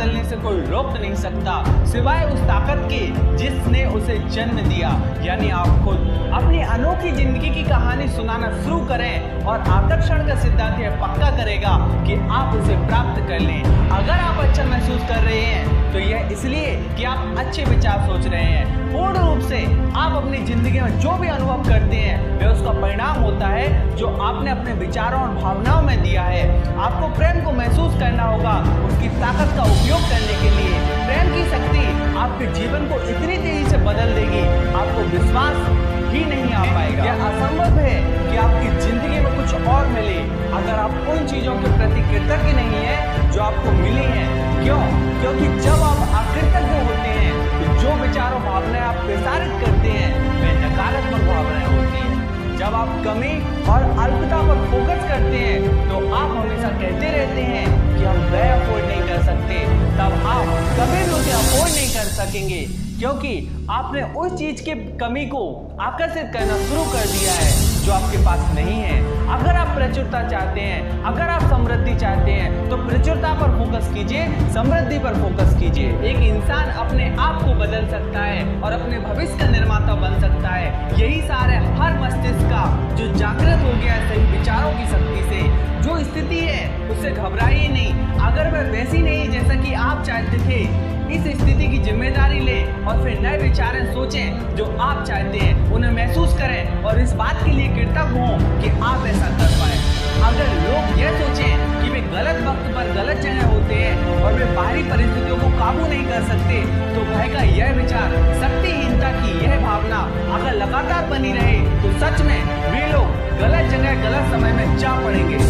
चलने से कोई रोक नहीं सकता सिवाय उस ताकत के जिसने उसे जन्म दिया, यानी आप खुद। अपनी अनोखी जिंदगी की कहानी सुनाना शुरू करें और आकर्षण का सिद्धांत यह पक्का करेगा कि आप उसे प्राप्त कर लें। अगर आप अच्छा महसूस कर रहे हैं तो यह इसलिए कि आप अच्छे विचार सोच रहे हैं। पूर्ण रूप से आप अपनी जिंदगी में जो भी अनुभव करते हैं वह उसका परिणाम होता है जो आपने अपने विचारों और भावनाओं में दिया है। आपको प्रेम को महसूस करना होगा, उसकी ताकत का उपयोग करने के लिए। प्रेम की शक्ति आपके जीवन को इतनी तेजी से बदल देगी, आपको विश्वास ही नहीं आ पाएगा। यह असंभव है कि आपकी जिंदगी में कुछ और मिले अगर आप उन चीजों के प्रति कृतज्ञ नहीं है जो आपको मिली हैं। क्यों? क्योंकि जब आप अकृतज्ञ होते हैं तो जो विचारों भावनाएं आप प्रसारित करते हैं वे नकारात्मक भावनाएं होती हैं। जब आप कमी और अल्पता पर फोकस करते हैं तो आप हमेशा कहते रहते हैं कि हम वह अफोर्ड नहीं कर सकते, तब आप कभी भी उसे अफोर्ड नहीं कर सकेंगे क्योंकि आपने उस चीज के कमी को आकर्षित करना शुरू कर दिया है जो आपके पास नहीं है। अगर आप प्रचुरता चाहते हैं, अगर आप समृद्धि चाहते हैं तो प्रचुरता पर फोकस कीजिए, समृद्धि पर फोकस कीजिए। एक इंसान अपने आप को बदल सकता है और अपने भविष्य का निर्माता बन सकता है। यही सारे हर मस्तिष्क का जो जागृत हो गया है सही विचारों की शक्ति से। जो स्थिति है उससे घबराइए नहीं। अगर वह वैसी नहीं जैसा कि आप चाहते थे, इस स्थिति की जिम्मेदारी लें और फिर नए विचारें सोचें जो आप चाहते हैं, उन्हें महसूस करें और इस बात के लिए कृतज्ञ हों कि आप ऐसा कर पाए। अगर लोग यह सोचें कि वे गलत वक्त पर गलत जगह होते हैं और वे बाहरी परिस्थितियों को काबू नहीं कर सकते, तो भय का यह विचार, शक्तिहीनता की यह भावना अगर लगातार बनी रहे तो सच में वे लोग गलत जगह गलत समय में जा पड़ेंगे।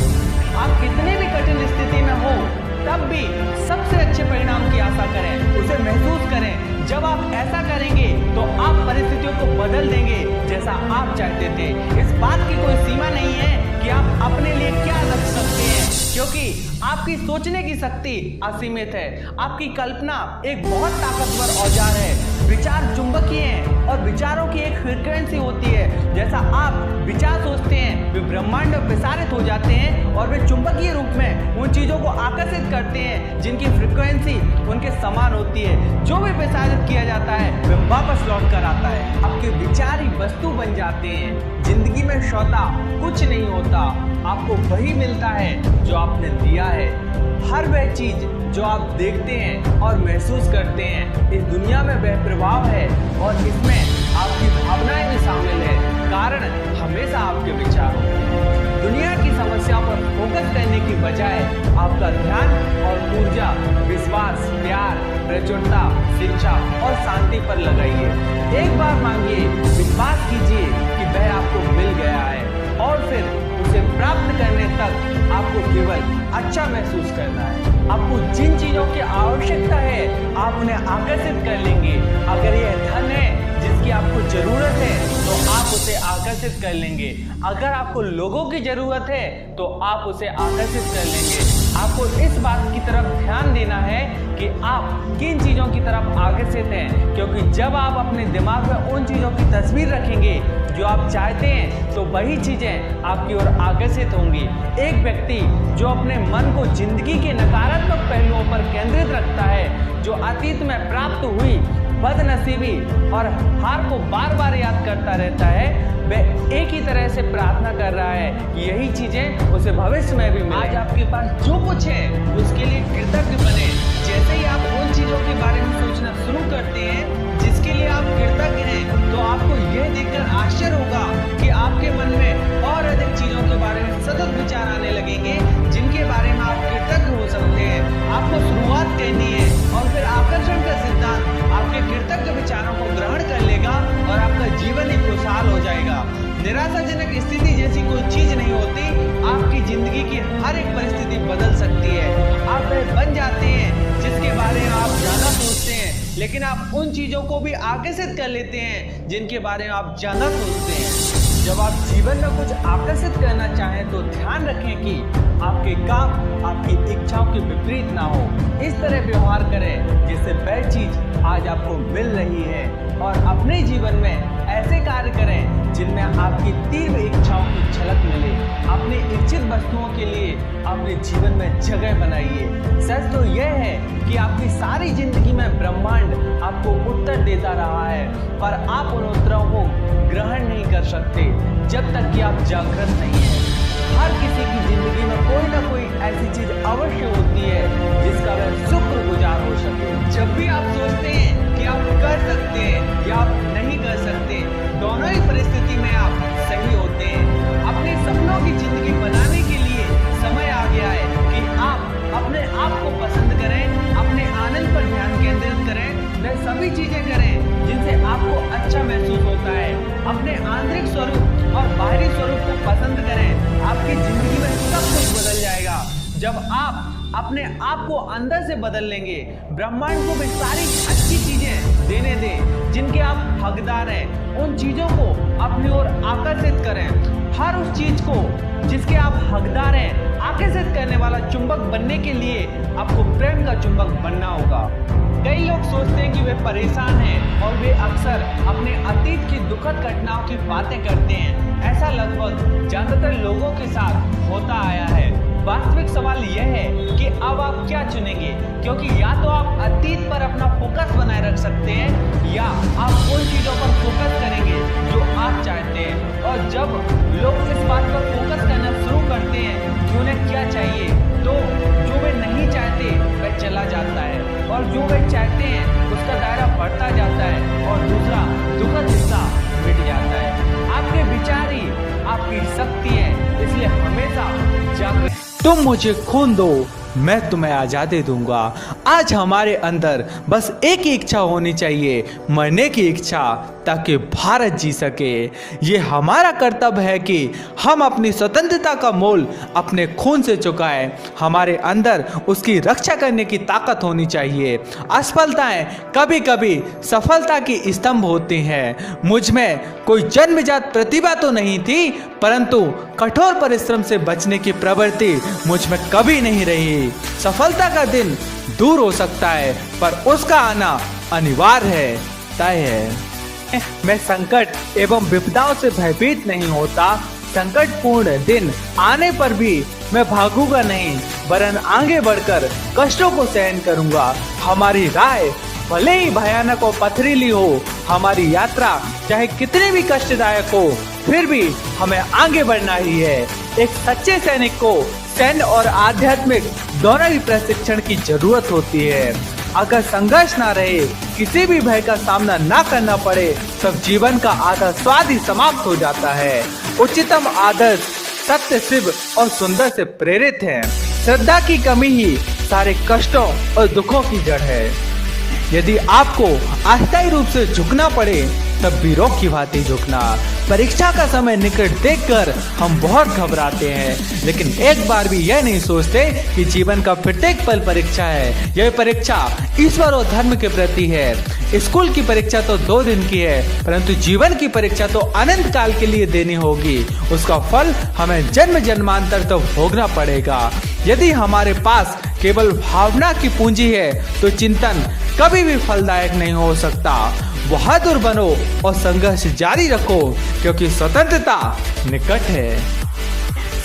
आप कितनी भी कठिन स्थिति में हो तब भी सबसे अच्छे परिणाम की आशा करें, उसे महसूस करें। जब आप ऐसा करेंगे तो आप परिस्थितियों को बदल देंगे जैसा आप चाहते थे। इस बात की कोई सीमा नहीं है कि आप अपने लिए क्या रख सकते हैं क्योंकि आपकी सोचने की शक्ति असीमित है। आपकी कल्पना एक बहुत ताकतवर औजार है। विचार चुंबकीय हैं और विचारों की एक फ्रीक्वेंसी होती है। जैसा आप विचार सोचते हैं वे ब्रह्मांड में प्रसारित हो जाते हैं और वे चुंबकीय रूप में उन चीजों को आकर्षित करते हैं जिनकी फ्रीक्वेंसी उनके समान होती है। जो भी प्रसारित किया जाता है वह वापस लौट कर आता है। आपके विचार ही वस्तु बन जाते हैं। जिंदगी में सौदा कुछ नहीं होता, आपको वही मिलता है जो आपने दिया है। हर वह चीज जो आप देखते हैं और महसूस करते हैं इस दुनिया में वह प्रभाव है और इसमें आपकी भावनाएं भी शामिल है। कारण हमेशा आपके विचार हों। दुनिया की समस्याओं पर फोकस करने की बजाय आपका ध्यान और ऊर्जा विश्वास, प्यार, प्रचुरता, शिक्षा और शांति पर लगाइए। एक बार मांगिए, विश्वास कीजिए कि वह आपको मिल गया है और फिर उसे प्राप्त करने तक आपको केवल अच्छा महसूस करना है। आपको जिन चीजों की आवश्यकता है आप उन्हें आकर्षित कर लेंगे। अगर यह धन है जिसकी आपको जरूरत है तो आप उसे आकर्षित कर लेंगे। अगर आपको लोगों की जरूरत है तो आप उसे आकर्षित कर लेंगे। आपको इस बात की तरफ ध्यान देना है कि आप किन चीजों की तरफ आकर्षित हैं, क्योंकि जब आप अपने दिमाग में उन चीजों की तस्वीर रखेंगे जो आप चाहते हैं तो वही चीजें आपकी ओर आकर्षित होंगी। एक व्यक्ति जो अपने मन को जिंदगी के नकारात्मक पहलुओं पर केंद्रित रखता है, जो अतीत में प्राप्त हुई बदनसीबी और हार को बार बार याद करता रहता है, वह एक ही तरह से प्रार्थना कर रहा है कि यही चीजें उसे भविष्य में भी मिले। आज आपके पास जो कुछ है उसके लिए कृतज्ञ बने। जैसे ही आप उन चीजों के बारे में सोचना शुरू करते हैं जिसके लिए आप कृतज्ञ हैं, तो आपको यह देखकर आश्चर्य होगा कि आपके मन में और अधिक चीजों के बारे में सतत विचार आने लगेंगे जिनके बारे में आप कृतज्ञ हो सकते हैं। आपको शुरुआत करनी है और फिर आकर्षण का सिद्धांत आपके कृतज्ञ विचारों को ग्रहण कर लेगा और आपका जीवन ही खुशहाल हो जाएगा। निराशाजनक स्थिति जैसी कोई चीज नहीं होती। आपकी जिंदगी की हर एक परिस्थिति बदल सकती है। आप वह बन जाते हैं जिसके बारे में आप ज्यादा सोचते हैं, लेकिन आप उन चीजों को भी आकर्षित कर लेते हैं जिनके बारे में आप ज्यादा सोचते हैं। जब आप जीवन में कुछ आकर्षित करना चाहें तो ध्यान रखें कि आपके काम आपकी इच्छाओं के विपरीत ना हो। इस तरह व्यवहार करें जिससे वह चीज आज आपको मिल रही है और अपने जीवन में ऐसे कार्य करें जिनमें आपकी तीव्र इच्छाओं की झलक मिले। अपनी इच्छित वस्तुओं के लिए अपने जीवन में जगह बनाइए। सच तो यह है कि आपकी सारी जिंदगी में ब्रह्मांड आपको उत्तर देता रहा है, पर आप उन उत्तरों को ग्रहण नहीं कर सकते जब तक कि आप जागृत नहीं हैं। हर किसी की जिंदगी में कोई ना कोई ऐसी चीज अवश्य होती है जिसका वह शुक्रगुजार हो सके। जब भी आप सोचते हैं कि आप कर सकते हैं या आप नहीं कर सकते, दोनों ही परिस्थिति में आप सही होते हैं। अपने सपनों की जिंदगी बनाने के लिए समय आ गया है कि आप अपने आप को पसंद करें, अपने आनंद पर ध्यान केंद्रित करें, वह सभी चीजें करें जिनसे आपको अच्छा महसूस होता है। अपने आंतरिक स्वरूप और बाहरी स्वरूप को पसंद करें। आपकी जिंदगी में सब कुछ बदल जाएगा जब आप अपने आप को अंदर से बदल लेंगे। ब्रह्मांड को भी सारी अच्छी चीजें देने दें जिनके आप हकदार हैं। उन चीजों को अपनी ओर आकर्षित करें। हर उस चीज को जिसके आप हकदार हैं आकर्षित करने वाला चुंबक बनने के लिए आपको प्रेम का चुंबक बनना होगा। कई लोग सोचते हैं कि वे परेशान हैं और वे अक्सर अपने अतीत की दुखद घटनाओं की बातें करते हैं। ऐसा लगभग ज्यादातर लोगों के साथ होता आया है। वास्तविक सवाल यह है कि अब आप क्या चुनेंगे, क्योंकि या तो आप अतीत पर अपना फोकस बनाए रख सकते हैं या आप उन चीजों पर फोकस करेंगे जो आप चाहते हैं। और जब लोग इस बात पर फोकस करना शुरू करते हैं कि उन्हें क्या चाहिए, तो जो वे नहीं चाहते वह चला जाता है और जो वे चाहते हैं उसका दायरा बढ़ता जाता है और दूसरा दुखद हिस्सा मिट जाता है। आपके विचार ही आपकी शक्ति है, इसलिए हमेशा जागृत। तुम मुझे खून दो, मैं तुम्हें आज़ादी दूंगा। आज हमारे अंदर बस एक ही इच्छा होनी चाहिए, मरने की इच्छा, ताकि भारत जी सके। ये हमारा कर्तव्य है कि हम अपनी स्वतंत्रता का मोल अपने खून से चुकाएं। हमारे अंदर उसकी रक्षा करने की ताकत होनी चाहिए। असफलताएं कभी कभी सफलता की स्तंभ होती हैं। मुझ में कोई जन्मजात प्रतिभा तो नहीं थी, परंतु कठोर परिश्रम से बचने की प्रवृत्ति मुझ में कभी नहीं रही। सफलता का दिन दूर हो सकता है, पर उसका आना अनिवार्य है, तय है। मैं संकट एवं विपदाओं से भयभीत नहीं होता। संकटपूर्ण दिन आने पर भी मैं भागूंगा नहीं, वरन आगे बढ़कर कष्टों को सहन करूंगा। हमारी राह भले ही भयानक और पथरीली हो, हमारी यात्रा चाहे कितनी भी कष्टदायक हो, फिर भी हमें आगे बढ़ना ही है। एक सच्चे सैनिक को सैन्य और आध्यात्मिक दोनों ही प्रशिक्षण की जरूरत होती है। अगर संघर्ष ना रहे, किसी भी भय का सामना ना करना पड़े, तब जीवन का आधा स्वाद ही समाप्त हो जाता है। उच्चतम आदर्श सत्य, शिव और सुंदर से प्रेरित है। श्रद्धा की कमी ही सारे कष्टों और दुखों की जड़ है। यदि आपको अस्थायी रूप से झुकना पड़े, तब वीरों की भांति झुकना। परीक्षा का समय निकट देखकर हम बहुत घबराते हैं, लेकिन एक बार भी यह नहीं सोचते कि जीवन का प्रत्येक पल परीक्षा है। यह परीक्षा ईश्वर और धर्म के प्रति है। स्कूल की परीक्षा तो 2 दिन की है, परंतु जीवन की परीक्षा तो अनंत काल के लिए देनी होगी। उसका फल हमें जन्म जन्मांतर तो भोगना पड़ेगा। यदि हमारे पास केवल भावना की पूंजी है, तो चिंतन कभी भी फलदायक नहीं हो सकता। बहादुर बनो और संघर्ष जारी रखो, क्योंकि स्वतंत्रता निकट है।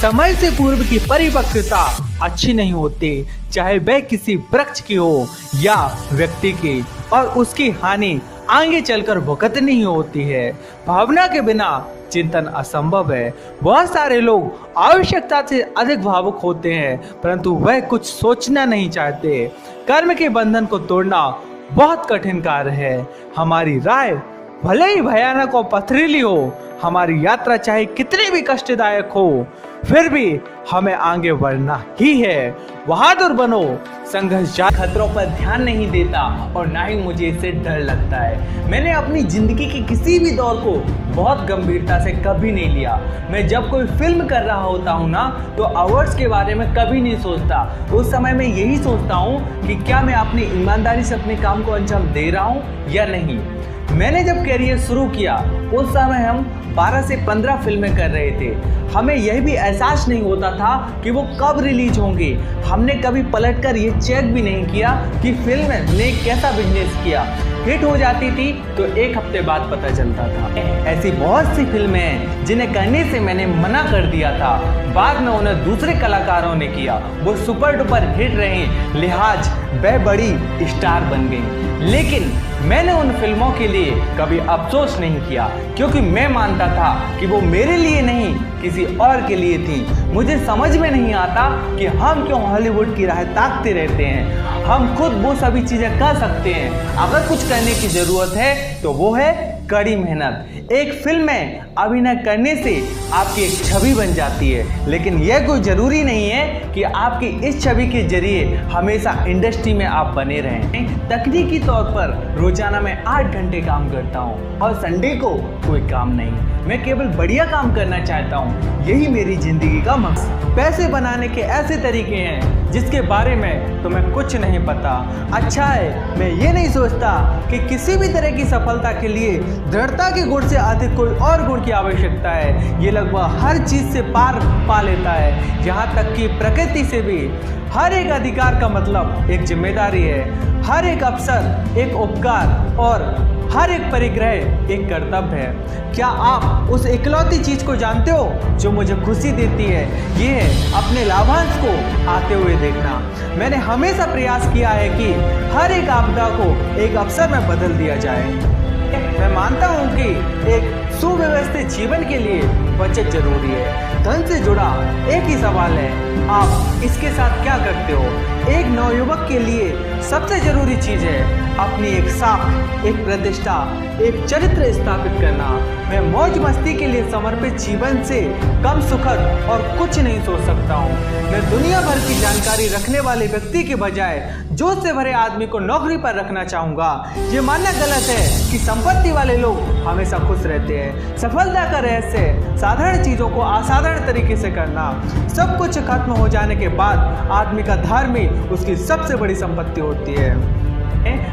समय से पूर्व की परिपक्वता अच्छी नहीं होती, चाहे वह किसी वृक्ष की हो या व्यक्ति की, और उसकी हानि आगे चलकर भुगतनी ही होती है। भावना के बिना चिंतन असंभव है। बहुत सारे लोग आवश्यकता से अधिक भावुक होते हैं, परंतु वह कुछ सोचना नहीं चाहते। कर्म के बंधन को तोड़ना बहुत कठिन कार्य है। हमारी राह भले ही भयानक और पथरीली हो, हमारी यात्रा चाहे कितनी भी कष्टदायक हो, फिर भी हमें आगे बढ़ना ही है। बहादुर बनो। संघर्ष खतरों पर ध्यान नहीं देता और ना ही मुझे इससे डर लगता है। मैंने अपनी जिंदगी के किसी भी दौर को बहुत गंभीरता से कभी नहीं लिया। मैं जब कोई फिल्म कर रहा होता हूँ ना, तो अवार्ड्स के बारे में कभी नहीं सोचता। उस समय मैं यही सोचता हूँ कि क्या मैं अपनी ईमानदारी से अपने काम को अंजाम दे रहा हूँ या नहीं। मैंने जब कैरियर शुरू किया, उस समय हम 12 से 15 फिल्में कर रहे थे। हमें यह भी एहसास नहीं होता था कि वो कब रिलीज होंगी। हमने कभी पलटकर ये चेक भी नहीं किया कि फिल्म ने कैसा बिजनेस किया। हिट हो जाती थी तो एक हफ्ते बाद पता चलता था। ऐसी बहुत सी फिल्में हैं जिन्हें करने से मैंने मना कर दिया था, बाद में उन्हें दूसरे कलाकारों ने किया, वो सुपर डुपर हिट रही, लिहाज वह बड़ी स्टार बन गई। लेकिन मैंने उन फिल्मों के लिए कभी अफसोस नहीं किया, क्योंकि मैं मानता था कि वो मेरे लिए नहीं किसी और के लिए थी। मुझे समझ में नहीं आता कि हम क्यों हॉलीवुड की राह ताकते रहते हैं। हम खुद वो सभी चीज़ें कर सकते हैं। अगर कुछ करने की ज़रूरत है तो वो है कड़ी मेहनत। एक फिल्म में अभिनय करने से आपकी एक छवि बन जाती है, लेकिन यह कोई ज़रूरी नहीं है कि आपकी इस छवि के जरिए हमेशा इंडस्ट्री में आप बने रहें। तकनीकी तौर पर रोजाना मैं 8 घंटे काम करता हूँ और संडे को कोई काम नहीं। मैं केवल बढ़िया काम करना चाहता हूँ, यही मेरी जिंदगी का मकसद। पैसे बनाने के ऐसे तरीके हैं जिसके बारे में तुम्हें कुछ नहीं पता। अच्छा है, मैं ये नहीं सोचता कि किसी भी तरह की सफलता के लिए दृढ़ता के गुण से अधिक कोई और गुण की आवश्यकता है। ये लगभग हर चीज से पार पा लेता है, यहाँ तक कि प्रकृति से भी। हर एक अधिकार का मतलब एक जिम्मेदारी है, हर एक अवसर एक उपकार और हर एक परिग्रह एक कर्तव्य है। क्या आप उस इकलौती चीज को जानते हो जो मुझे खुशी देती है? ये है अपने लाभांश को आते हुए देखना। मैंने हमेशा प्रयास किया है कि हर एक आपदा को एक अवसर में बदल दिया जाए। मैं मानता हूँ कि एक सुव्यवस्थित जीवन के लिए बचत जरूरी है। धन से जुड़ा एक ही सवाल है, आप इसके साथ क्या करते हो? एक नवयुवक के लिए सबसे जरूरी चीज है अपनी एक साख, एक प्रतिष्ठा, एक चरित्र स्थापित करना। मैं मौज मस्ती के लिए समर्पित जीवन से कम सुखद और कुछ नहीं सोच सकता हूँ। मैं दुनिया भर की जानकारी रखने वाले व्यक्ति के बजाय जोश से भरे आदमी को नौकरी पर रखना चाहूँगा। ये मानना गलत है कि संपत्ति वाले लोग हमेशा खुश रहते हैं। सफलता का रहस्य साधारण चीज़ों को असाधारण तरीके से करना। सब कुछ खत्म हो जाने के बाद आदमी का धर्म उसकी सबसे बड़ी संपत्ति होती है।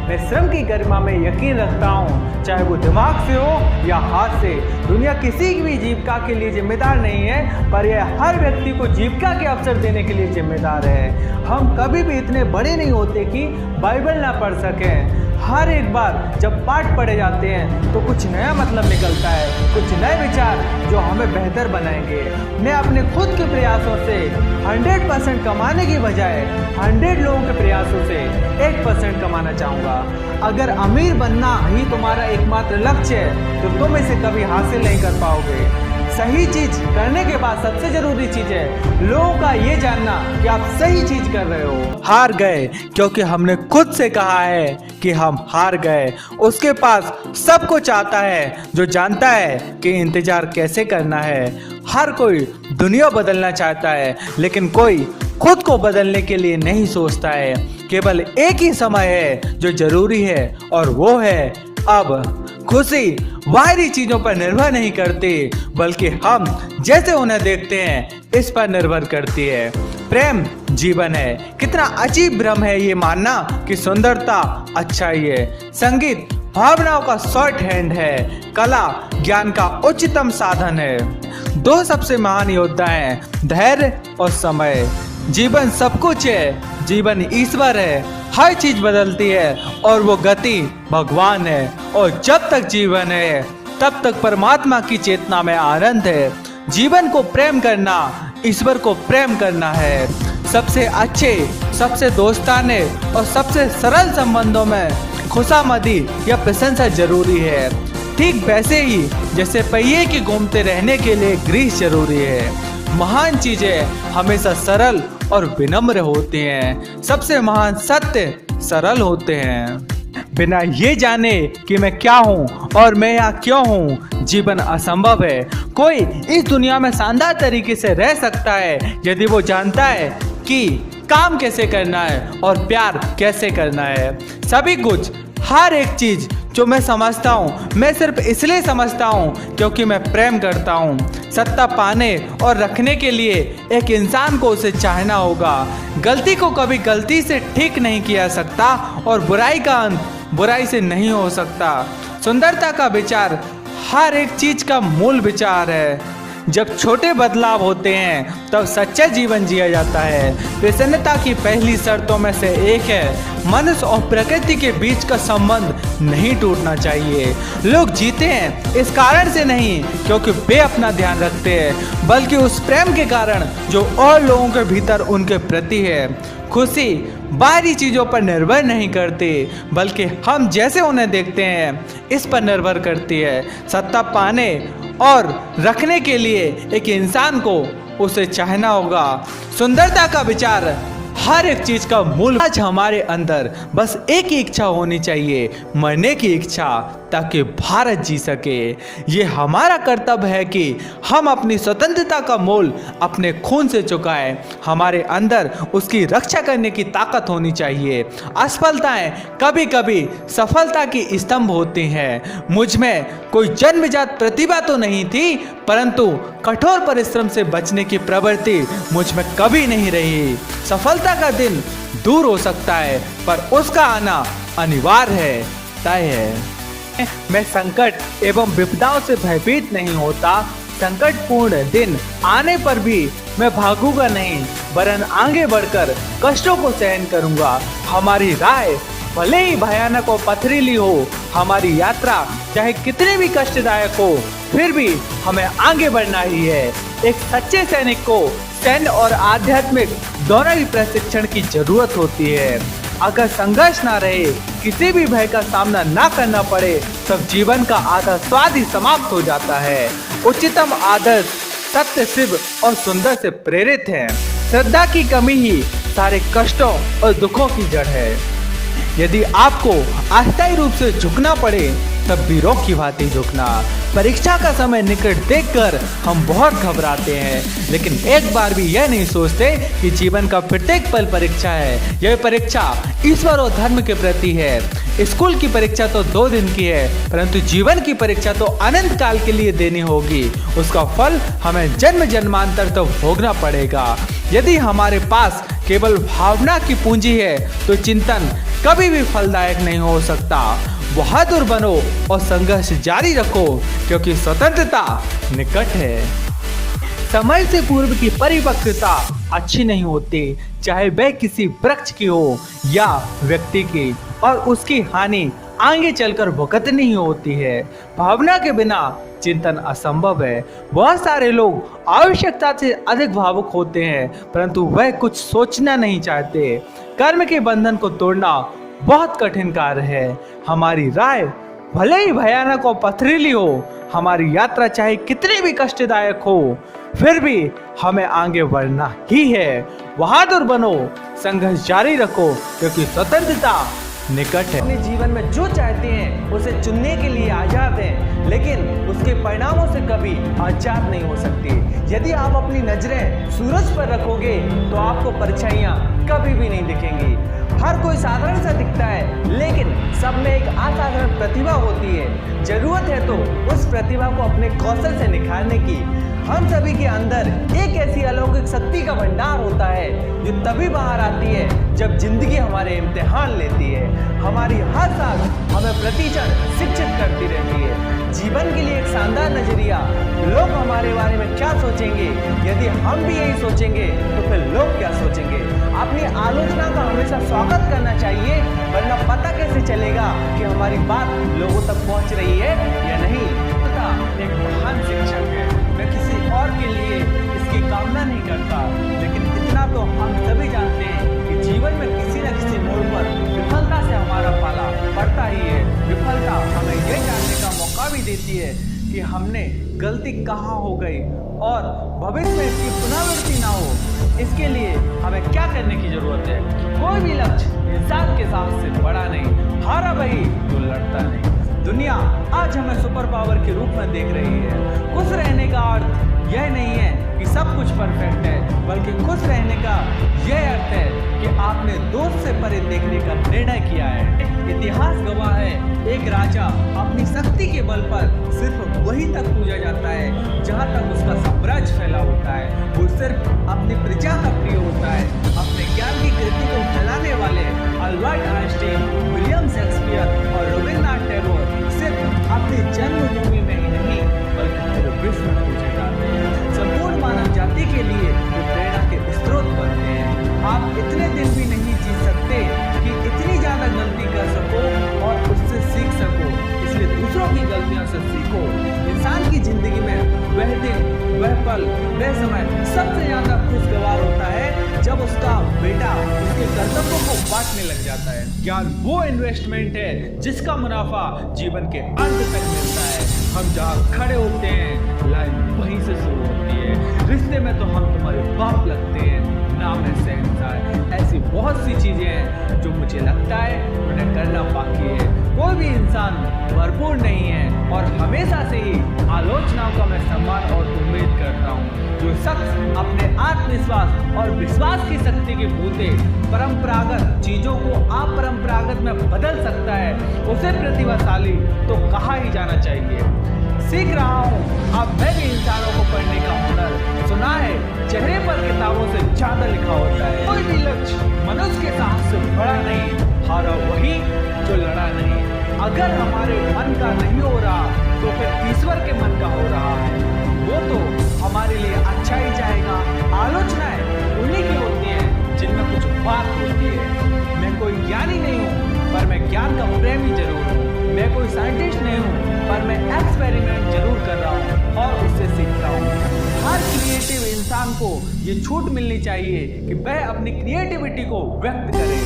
मैं श्रम की गरिमा में यकीन रखता हूँ, चाहे वो दिमाग से हो या हाथ से। दुनिया किसी की भी जीविका के लिए जिम्मेदार नहीं है, पर यह हर व्यक्ति को जीविका के अवसर देने के लिए जिम्मेदार है। हम कभी भी इतने बड़े नहीं होते कि बाइबल ना पढ़ सकें। हर एक बार जब पाठ पढ़े जाते हैं तो कुछ नया मतलब निकलता है, कुछ नए विचार जो हमें बेहतर बनाएंगे। मैं अपने खुद के प्रयासों से 100% कमाने की बजाय 100 लोगों के प्रयासों से 1% कमाना चाहूँगा। अगर अमीर बनना ही तुम्हारा एकमात्र लक्ष्य है तो तुम इसे कभी हासिल नहीं कर पाओगे। सही चीज करने के बाद सबसे जरूरी चीज है लोगों का ये जानना कि आप सही चीज कर रहे हो। हार गए क्योंकि हमने खुद से कहा है कि हम हार गए। उसके पास सब कुछ आता है जो जानता है कि इंतजार कैसे करना है। हर कोई दुनिया बदलना चाहता है, लेकिन कोई खुद को बदलने के लिए नहीं सोचता है। केवल एक ही समय है जो जरूरी है और वो है अब। खुशी बाहरी चीजों पर निर्भर नहीं करती, बल्कि हम जैसे उन्हें देखते हैं इस पर निर्भर करती है। प्रेम जीवन है। कितना अजीब भ्रम है ये मानना कि सुंदरता अच्छाई है। संगीत भावनाओं का शॉर्ट हैंड है। कला ज्ञान का उच्चतम साधन है। दो सबसे महान योद्धा हैं, धैर्य और समय। जीवन सब कुछ है, जीवन ईश्वर है। हर चीज बदलती है और वो गति भगवान है। और जब तक जीवन है तब तक परमात्मा की चेतना में आनंद है। जीवन को प्रेम करना ईश्वर को प्रेम करना है। सबसे अच्छे, सबसे दोस्ताने और सबसे सरल संबंधों में खुशामदी या प्रशंसा जरूरी है। ठीक वैसे ही जैसे पहिए के घूमते रहने के लिए ग्रीस जरूरी है। महान चीजें हमेशा सरल और विनम्र होती हैं। सबसे महान सत्य सरल होते हैं। बिना ये जाने कि मैं क्या हूँ और मैं यहाँ क्यों हूँ, जीवन असंभव है। कोई इस दुनिया में शानदार तरीके से रह सकता है यदि वो जानता है कि काम कैसे करना है और प्यार कैसे करना है। सभी कुछ, हर एक चीज जो मैं समझता हूँ, मैं सिर्फ इसलिए समझता हूँ क्योंकि मैं प्रेम करता हूँ। सत्ता पाने और रखने के लिए एक इंसान को उसे चाहना होगा। गलती को कभी गलती से ठीक नहीं किया सकता और बुराई का अंत बुराई से नहीं हो सकता। सुंदरता का विचार हर एक चीज का मूल विचार है। जब छोटे बदलाव होते हैं तब सच्चा जीवन जिया जाता है। प्रसन्नता की पहली शर्तों में से एक है मनुष्य और प्रकृति के बीच का संबंध नहीं टूटना चाहिए। लोग जीते हैं इस कारण से नहीं क्योंकि वे अपना ध्यान रखते हैं, बल्कि उस प्रेम के कारण जो और लोगों के भीतर उनके प्रति है। खुशी बाहरी चीज़ों पर निर्भर नहीं करती, बल्कि हम जैसे उन्हें देखते हैं इस पर निर्भर करती है। सत्ता पाने और रखने के लिए एक इंसान को उसे चाहना होगा। सुंदरता का विचार हर एक चीज का मूल। आज हमारे अंदर बस एक ही इच्छा होनी चाहिए, मरने की इच्छा, ताकि भारत जी सके। ये हमारा कर्तव्य है कि हम अपनी स्वतंत्रता का मोल अपने खून से चुकाएं। हमारे अंदर उसकी रक्षा करने की ताकत होनी चाहिए। असफलताएं कभी कभी सफलता की स्तंभ होती हैं। मुझ में कोई जन्मजात प्रतिभा तो नहीं थी, परंतु कठोर परिश्रम से बचने की प्रवृत्ति मुझ में कभी नहीं रही। सफलता का दिन दूर हो सकता है, पर उसका आना अनिवार्य है, तय है। मैं संकट एवं विपदाओं से भयभीत नहीं होता। संकटपूर्ण दिन आने पर भी मैं भागूंगा नहीं, वरन आगे बढ़कर कष्टों को सहन करूंगा। हमारी राय भले ही भयानक और पथरीली हो, हमारी यात्रा चाहे कितनी भी कष्टदायक हो, फिर भी हमें आगे बढ़ना ही है। एक सच्चे सैनिक को सैन्य और आध्यात्मिक दोनों ही प्रशिक्षण की जरूरत होती है। अगर संघर्ष ना रहे, किसी भी भय का सामना ना करना पड़े, तब जीवन का आधा स्वाद ही समाप्त हो जाता है। उच्चतम आदर्श सत्य, शिव और सुंदर से प्रेरित है। श्रद्धा की कमी ही सारे कष्टों और दुखों की जड़ है। यदि आपको अस्थायी रूप से झुकना पड़े, तब वीरों की भांति झुकना। परीक्षा का समय निकट देखकर हम बहुत घबराते हैं, लेकिन एक बार भी यह नहीं सोचते कि जीवन का प्रत्येक पल परीक्षा है। यह परीक्षा ईश्वर और धर्म के प्रति है। स्कूल की परीक्षा तो 2 दिन की है, परंतु जीवन की परीक्षा तो अनंत काल के लिए देनी होगी। उसका फल हमें जन्म जन्मांतर तो भोगना पड़ेगा। यदि हमारे पास केवल भावना की पूंजी है, तो चिंतन कभी भी फलदायक नहीं हो सकता। बहादुर बनो और संघर्ष जारी रखो, क्योंकि स्वतंत्रता निकट है। समय से पूर्व की परिपक्वता अच्छी नहीं होती, चाहे वह किसी वृक्ष की हो या व्यक्ति की, और उसकी हानि आगे चलकर भुगतनी ही होती है। भावना के बिना चिंतन असंभव है। बहुत सारे लोग आवश्यकता से अधिक भावुक होते हैं, परंतु वह कुछ सोचना नहीं चाहते। कर्म के बंधन को तोड़ना बहुत कठिन कार्य है। हमारी राय भले ही भयानक और पथरीली हो, हमारी यात्रा चाहे कितनी भी कष्टदायक हो, फिर भी हमें आगे बढ़ना ही है। बहादुर बनो, संघर्ष जारी रखो, क्योंकि स्वतंत्रता निकट है। अपने जीवन में जो चाहते हैं उसे चुनने के लिए आजाद हैं, लेकिन उसके परिणामों से कभी आजाद नहीं हो सकती। यदि आप अपनी नजरें सूरज पर रखोगे तो आपको परछाइयां कभी भी नहीं दिखेंगी। हर कोई साधारण सा दिखता है, लेकिन सब में एक असाधारण प्रतिभा होती है। जरूरत है तो उस प्रतिभा को अपने कौशल से निखारने की। हम सभी के अंदर एक ऐसी अलौकिक शक्ति का भंडार होता है जो तभी बाहर आती है जब जिंदगी हमारे इम्तिहान लेती है। हमारी हर सांस हमें प्रतिक्षण शिक्षित करती रहती है। जीवन के लिए एक शानदार नजरिया। लोग हमारे बारे में क्या सोचेंगे, यदि हम भी यही सोचेंगे तो फिर लोग क्या सोचेंगे। अपनी आलोचना का हमेशा स्वागत करना चाहिए, वरना पता कैसे चलेगा कि हमारी बात लोगों तक पहुंच रही है या नहीं। एक महान शिक्षक है। मैं किसी और के लिए इसकी कामना नहीं करता, लेकिन इतना तो हम सभी जानते हैं कि जीवन में किसी न किसी मोड़ पर विफलता से हमारा पाला पड़ता ही है। विफलता हमें यह जानने का मौका भी देती है कि हमने गलती कहाँ हो गई और भविष्य में इसकी पुनरावृत्ति ना हो। इसके लिए हमें क्या करने की जरूरत है। कोई भी लक्ष्य इंसान के साथ से बड़ा नहीं, हारा वही तो लड़ता नहीं। दुनिया आज हमें सुपर पावर के रूप में देख रही है। खुश रहने का अर्थ यह नहीं है कि सब कुछ परफेक्ट है, बल्कि खुश रहने का यह अर्थ है कि आपने दोस्त से परे देखने का निर्णय किया है। इतिहास गवाह है, एक राजा अपनी शक्ति के बल पर सिर्फ वहीं तक पूजा जाता है जहां तक उसका साम्राज्य फैला होता है। वो सिर्फ अपनी प्रजा का प्रिय होता है। अपने ज्ञान की कृति को फैलाने वाले अल्बर्ट आइंस्टीन, विलियम शेक्सपियर और रविन्द्रनाथ टैगोर सिर्फ अपनी जन्मभूमि में ही नहीं, बल्कि पूरे विश्व में पूजे जाते हैं। पल, वह समय सबसे ज्यादा खुशगवार होता है जब उसका बेटा उसके कर्तव्यों को बांटने लग जाता है। ज्ञान वो इन्वेस्टमेंट है जिसका मुनाफा जीवन के अंत तक मिलता है। हम जहाँ खड़े होते हैं लाइन वहीं से शुरू होती है। रिश्ते में तो हम तुम्हारे बाप लगते हैं, नाम है शहंशाह। ऐसी बहुत सी चीजें हैं जो मुझे लगता है उन्हें करना बाकी है। कोई भी इंसान भरपूर नहीं है और हमेशा से ही आलोचनाओं का मैं सम्मान और उम्मीद करता हूँ। जो शख्स अपने आत्मविश्वास और विश्वास की शक्ति के बूते परंपरागत चीजों को अपरंपरागत में बदल सकता है, उसे प्रतिभाशाली तो कहा ही जाना चाहिए। सीख रहा हूँ अब मैं भी इंसानों को पढ़ने का हुनर। सुना है चेहरे पर किताबों से ज्यादा लिखा होता है। कोई भी लक्ष्य मनुष्य के साहस से बड़ा नहीं, हारा वही जो लड़ा नहीं। अगर हमारे मन का नहीं हो रहा तो फिर ईश्वर के मन का हो रहा है, वो तो हमारे लिए अच्छा ही जाएगा। आलोचनाएं उन्हीं की होती हैं जिनमें कुछ बात होती है। मैं कोई ज्ञानी नहीं हूँ पर मैं ज्ञान का प्रेमी जरूर हूँ। मैं कोई साइंटिस्ट नहीं हूँ पर मैं एक्सपेरिमेंट जरूर कर रहा हूँ और उससे सीखता हूँ। हर क्रिएटिव इंसान को ये छूट मिलनी चाहिए कि वह अपनी क्रिएटिविटी को व्यक्त करे।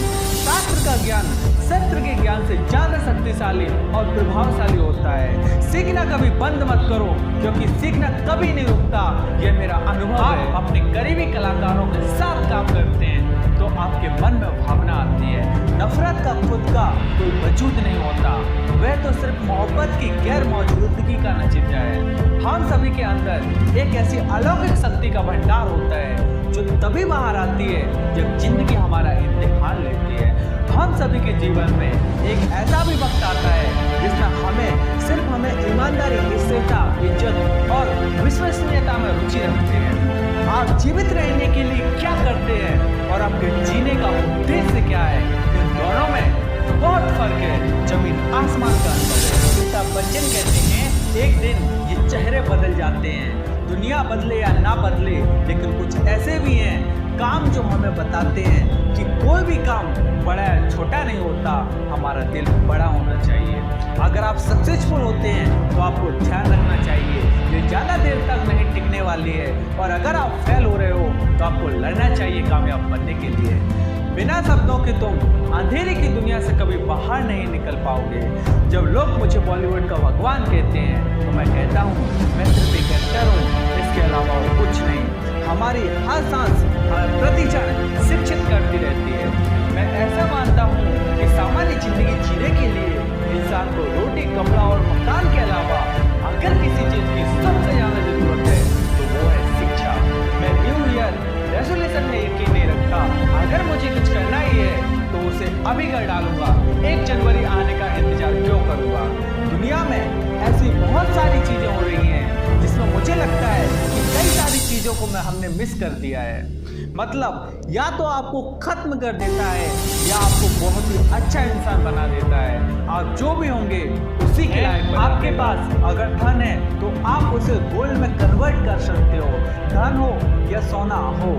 शास्त्र का ज्ञान शस्त्र के ज्ञान से ज्यादा शक्तिशाली और प्रभावशाली होता है। सीखना कभी बंद मत करो क्योंकि सीखना कभी नहीं रुकता, यह मेरा अनुभव है। आप अपने करीबी कलाकारों के साथ काम करते हैं तो आपके मन में भावना आती है। नफरत का खुद का कोई वजूद नहीं होता, वह तो सिर्फ मोहब्बत की गैर मौजूदगी का नतीजा है। हम सभी के अंदर एक ऐसी अलौकिक शक्ति का भंडार होता है जो तभी बाहर आती है जब जिंदगी हमारा इम्तिहान लेती है। हम सभी के जीवन में एक ऐसा भी वक्त आता है जिसमें हमें ईमानदारी, स्थिरता, इज्जत और विश्वसनीयता में रुचि रखते हैं। आप जीवित रहने के लिए क्या करते हैं और आपके जीने का उद्देश्य क्या है, इन दोनों में बहुत फर्क है, जमीन आसमान का अंतर है। अमिताभ बच्चन कहते हैं एक दिन ये चेहरे बदल जाते हैं। दुनिया बदले या ना बदले, लेकिन कुछ ऐसे भी हैं काम जो हमें बताते हैं कि कोई भी काम बड़ा या छोटा नहीं होता, हमारा दिल बड़ा होना चाहिए। अगर आप सक्सेसफुल होते हैं तो आपको ध्यान रखना चाहिए ये ज़्यादा देर तक नहीं टिकने वाली है, और अगर आप फेल हो रहे हो तो आपको लड़ना चाहिए कामयाब बनने के लिए। बिना शब्दों के तुम अंधेरे की दुनिया से कभी बाहर नहीं निकल पाओगे। जब लोग मुझे बॉलीवुड का भगवान कहते हैं तो मैं कहता हूँ मैं सिर्फ एक एक्टर हूँ, इसके अलावा और कुछ नहीं। हमारी हर सांस हर प्रतिक्षण शिक्षित करती रहती है। मैं ऐसा मानता हूँ कि सामान्य जिंदगी जीने के लिए इंसान को रोटी, कपड़ा और मकान के अलावा अगर किसी चीज की सबसे ज्यादा जरूरत है तो वो है शिक्षा। मैं न्यू ईयर रेजोल्यूशन में यकीन नहीं रखता। अगर मुझे कुछ करना ही है तो उसे अभी कर डालूंगा। 1 जनवरी आने का इंतजार क्यों करूंगा। दुनिया में ऐसी बहुत सारी चीजें हो रही हैं जिसमें मुझे लगता है कि कई सारी चीजों को हमने मिस कर दिया है। मतलब या तो आपको खत्म कर देता है या आपको बहुत ही अच्छा इंसान बना देता है। आप जो भी होंगे उसी के लायक। आपके पास अगर धन है तो आप उसे गोल्ड में कन्वर्ट कर सकते हो। धन हो या सोना हो,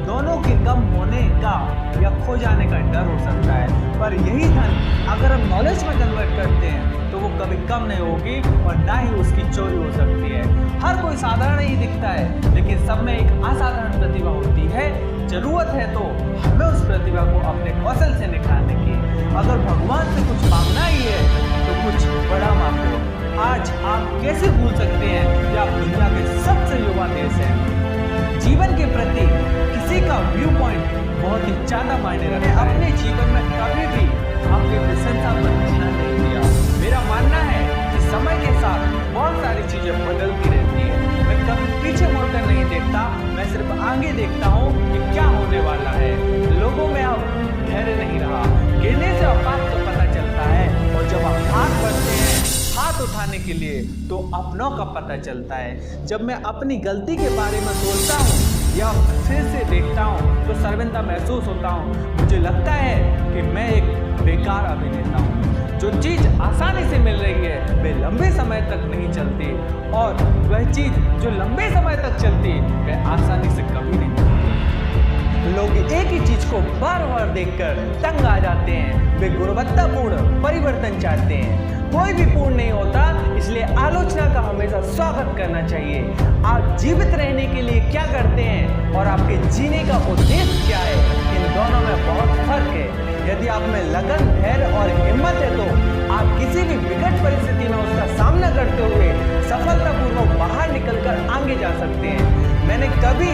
दोनों के कम होने का या खो जाने का डर हो सकता है, पर यही धन अगर हम नॉलेज में कन्वर्ट करते हैं तो वो कभी कम नहीं होगी और ना ही उसकी चोरी हो सकती है। हर कोई साधारण ही दिखता है लेकिन सब में एक असाधारण प्रतिभा होती है। जरूरत है तो हमें उस प्रतिभा को अपने कौशल से निखारने की। अगर भगवान से कुछ मांगना ही है तो कुछ बड़ा मांगो। आज आप कैसे भूल सकते हैं कि आप दुनिया के सबसे युवा देश हैं। जीवन के प्रति किसी का व्यू पॉइंट बहुत ही ज्यादा मायने रखता है। अपने जीवन में कभी भी आपकी प्रशंसा पर ध्यान नहीं दिया। मेरा मानना है कि समय के साथ बहुत सारी चीजें बदलती रहती है। मैं कभी पीछे मुड़कर नहीं देखता, मैं सिर्फ आगे देखता हूँ कि क्या होने वाला है। लोगों में अब धैर्य नहीं रहा। गिरने से औकात का पता चलता है और जब आप हाथ बढ़ते हैं हाथ उठाने के लिए तो अपनों का पता चलता है। जब मैं अपनी गलती के बारे में सोचता हूँ या फिर से देखता हूँ तो शर्मिंदा महसूस होता हूँ। मुझे लगता है कि मैं एक बेकार अभिनेता हूँ। जो चीज आसानी से मिल रही है वे लंबे समय तक नहीं चलती, और वह चीज जो लंबे समय तक चलती वह आसानी से कभी नहीं मिलती। लोग एक ही चीज को बार बार देखकर तंग आ जाते हैं। वे गुणवत्तापूर्ण परिवर्तन चाहते हैं। कोई भी पूर्ण नहीं होता, इसलिए आलोचना का हमेशा स्वागत करना चाहिए। आप जीवित रहने के लिए क्या करते हैं और आपके जीने का उद्देश्य क्या है, इन दोनों में बहुत फर्क है। यदि आप में लगन, धैर्य और हिम्मत है तो आप किसी भी विकट परिस्थिति में उसका सामना करते हुए सफलतापूर्वक बाहर निकलकर आगे जा सकते हैं। मैंने कभी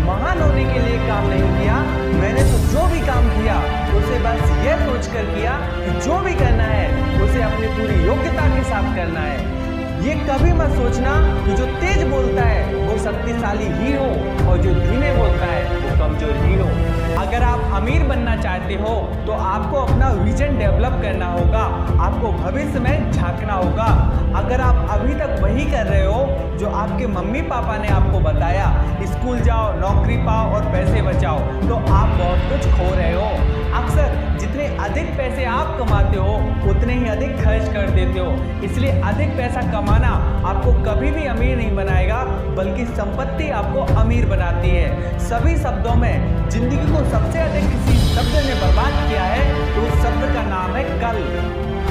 महान होने के लिए काम नहीं किया, मैंने तो जो भी काम किया उसे बस यह सोचकर किया कि जो भी करना है उसे अपनी पूरी योग्यता के साथ करना है। ये कभी मत सोचना कि जो तेज बोलता है वो शक्तिशाली ही हो और जो धीमे बोलता है वो कमजोर ही हो। अगर आप अमीर बनना चाहते हो तो आपको अपना विजन डेवलप करना होगा, आपको भविष्य में झांकना होगा। अगर आप अभी तक वही कर रहे हो जो आपके मम्मी पापा ने आपको बताया, स्कूल जाओ, नौकरी पाओ और पैसे बचाओ, तो आप बहुत कुछ खो रहे हो। अक्सर जितने अधिक पैसे आप कमाते हो उतने ही अधिक खर्च कर देते हो। इसलिए अधिक पैसा कमाना आपको कभी भी अमीर नहीं बनाएगा, बल्कि संपत्ति आपको अमीर बनाती है। सभी शब्दों में जिंदगी को सबसे अधिक किसी शब्द ने बर्बाद किया है तो उस शब्द का नाम है कल।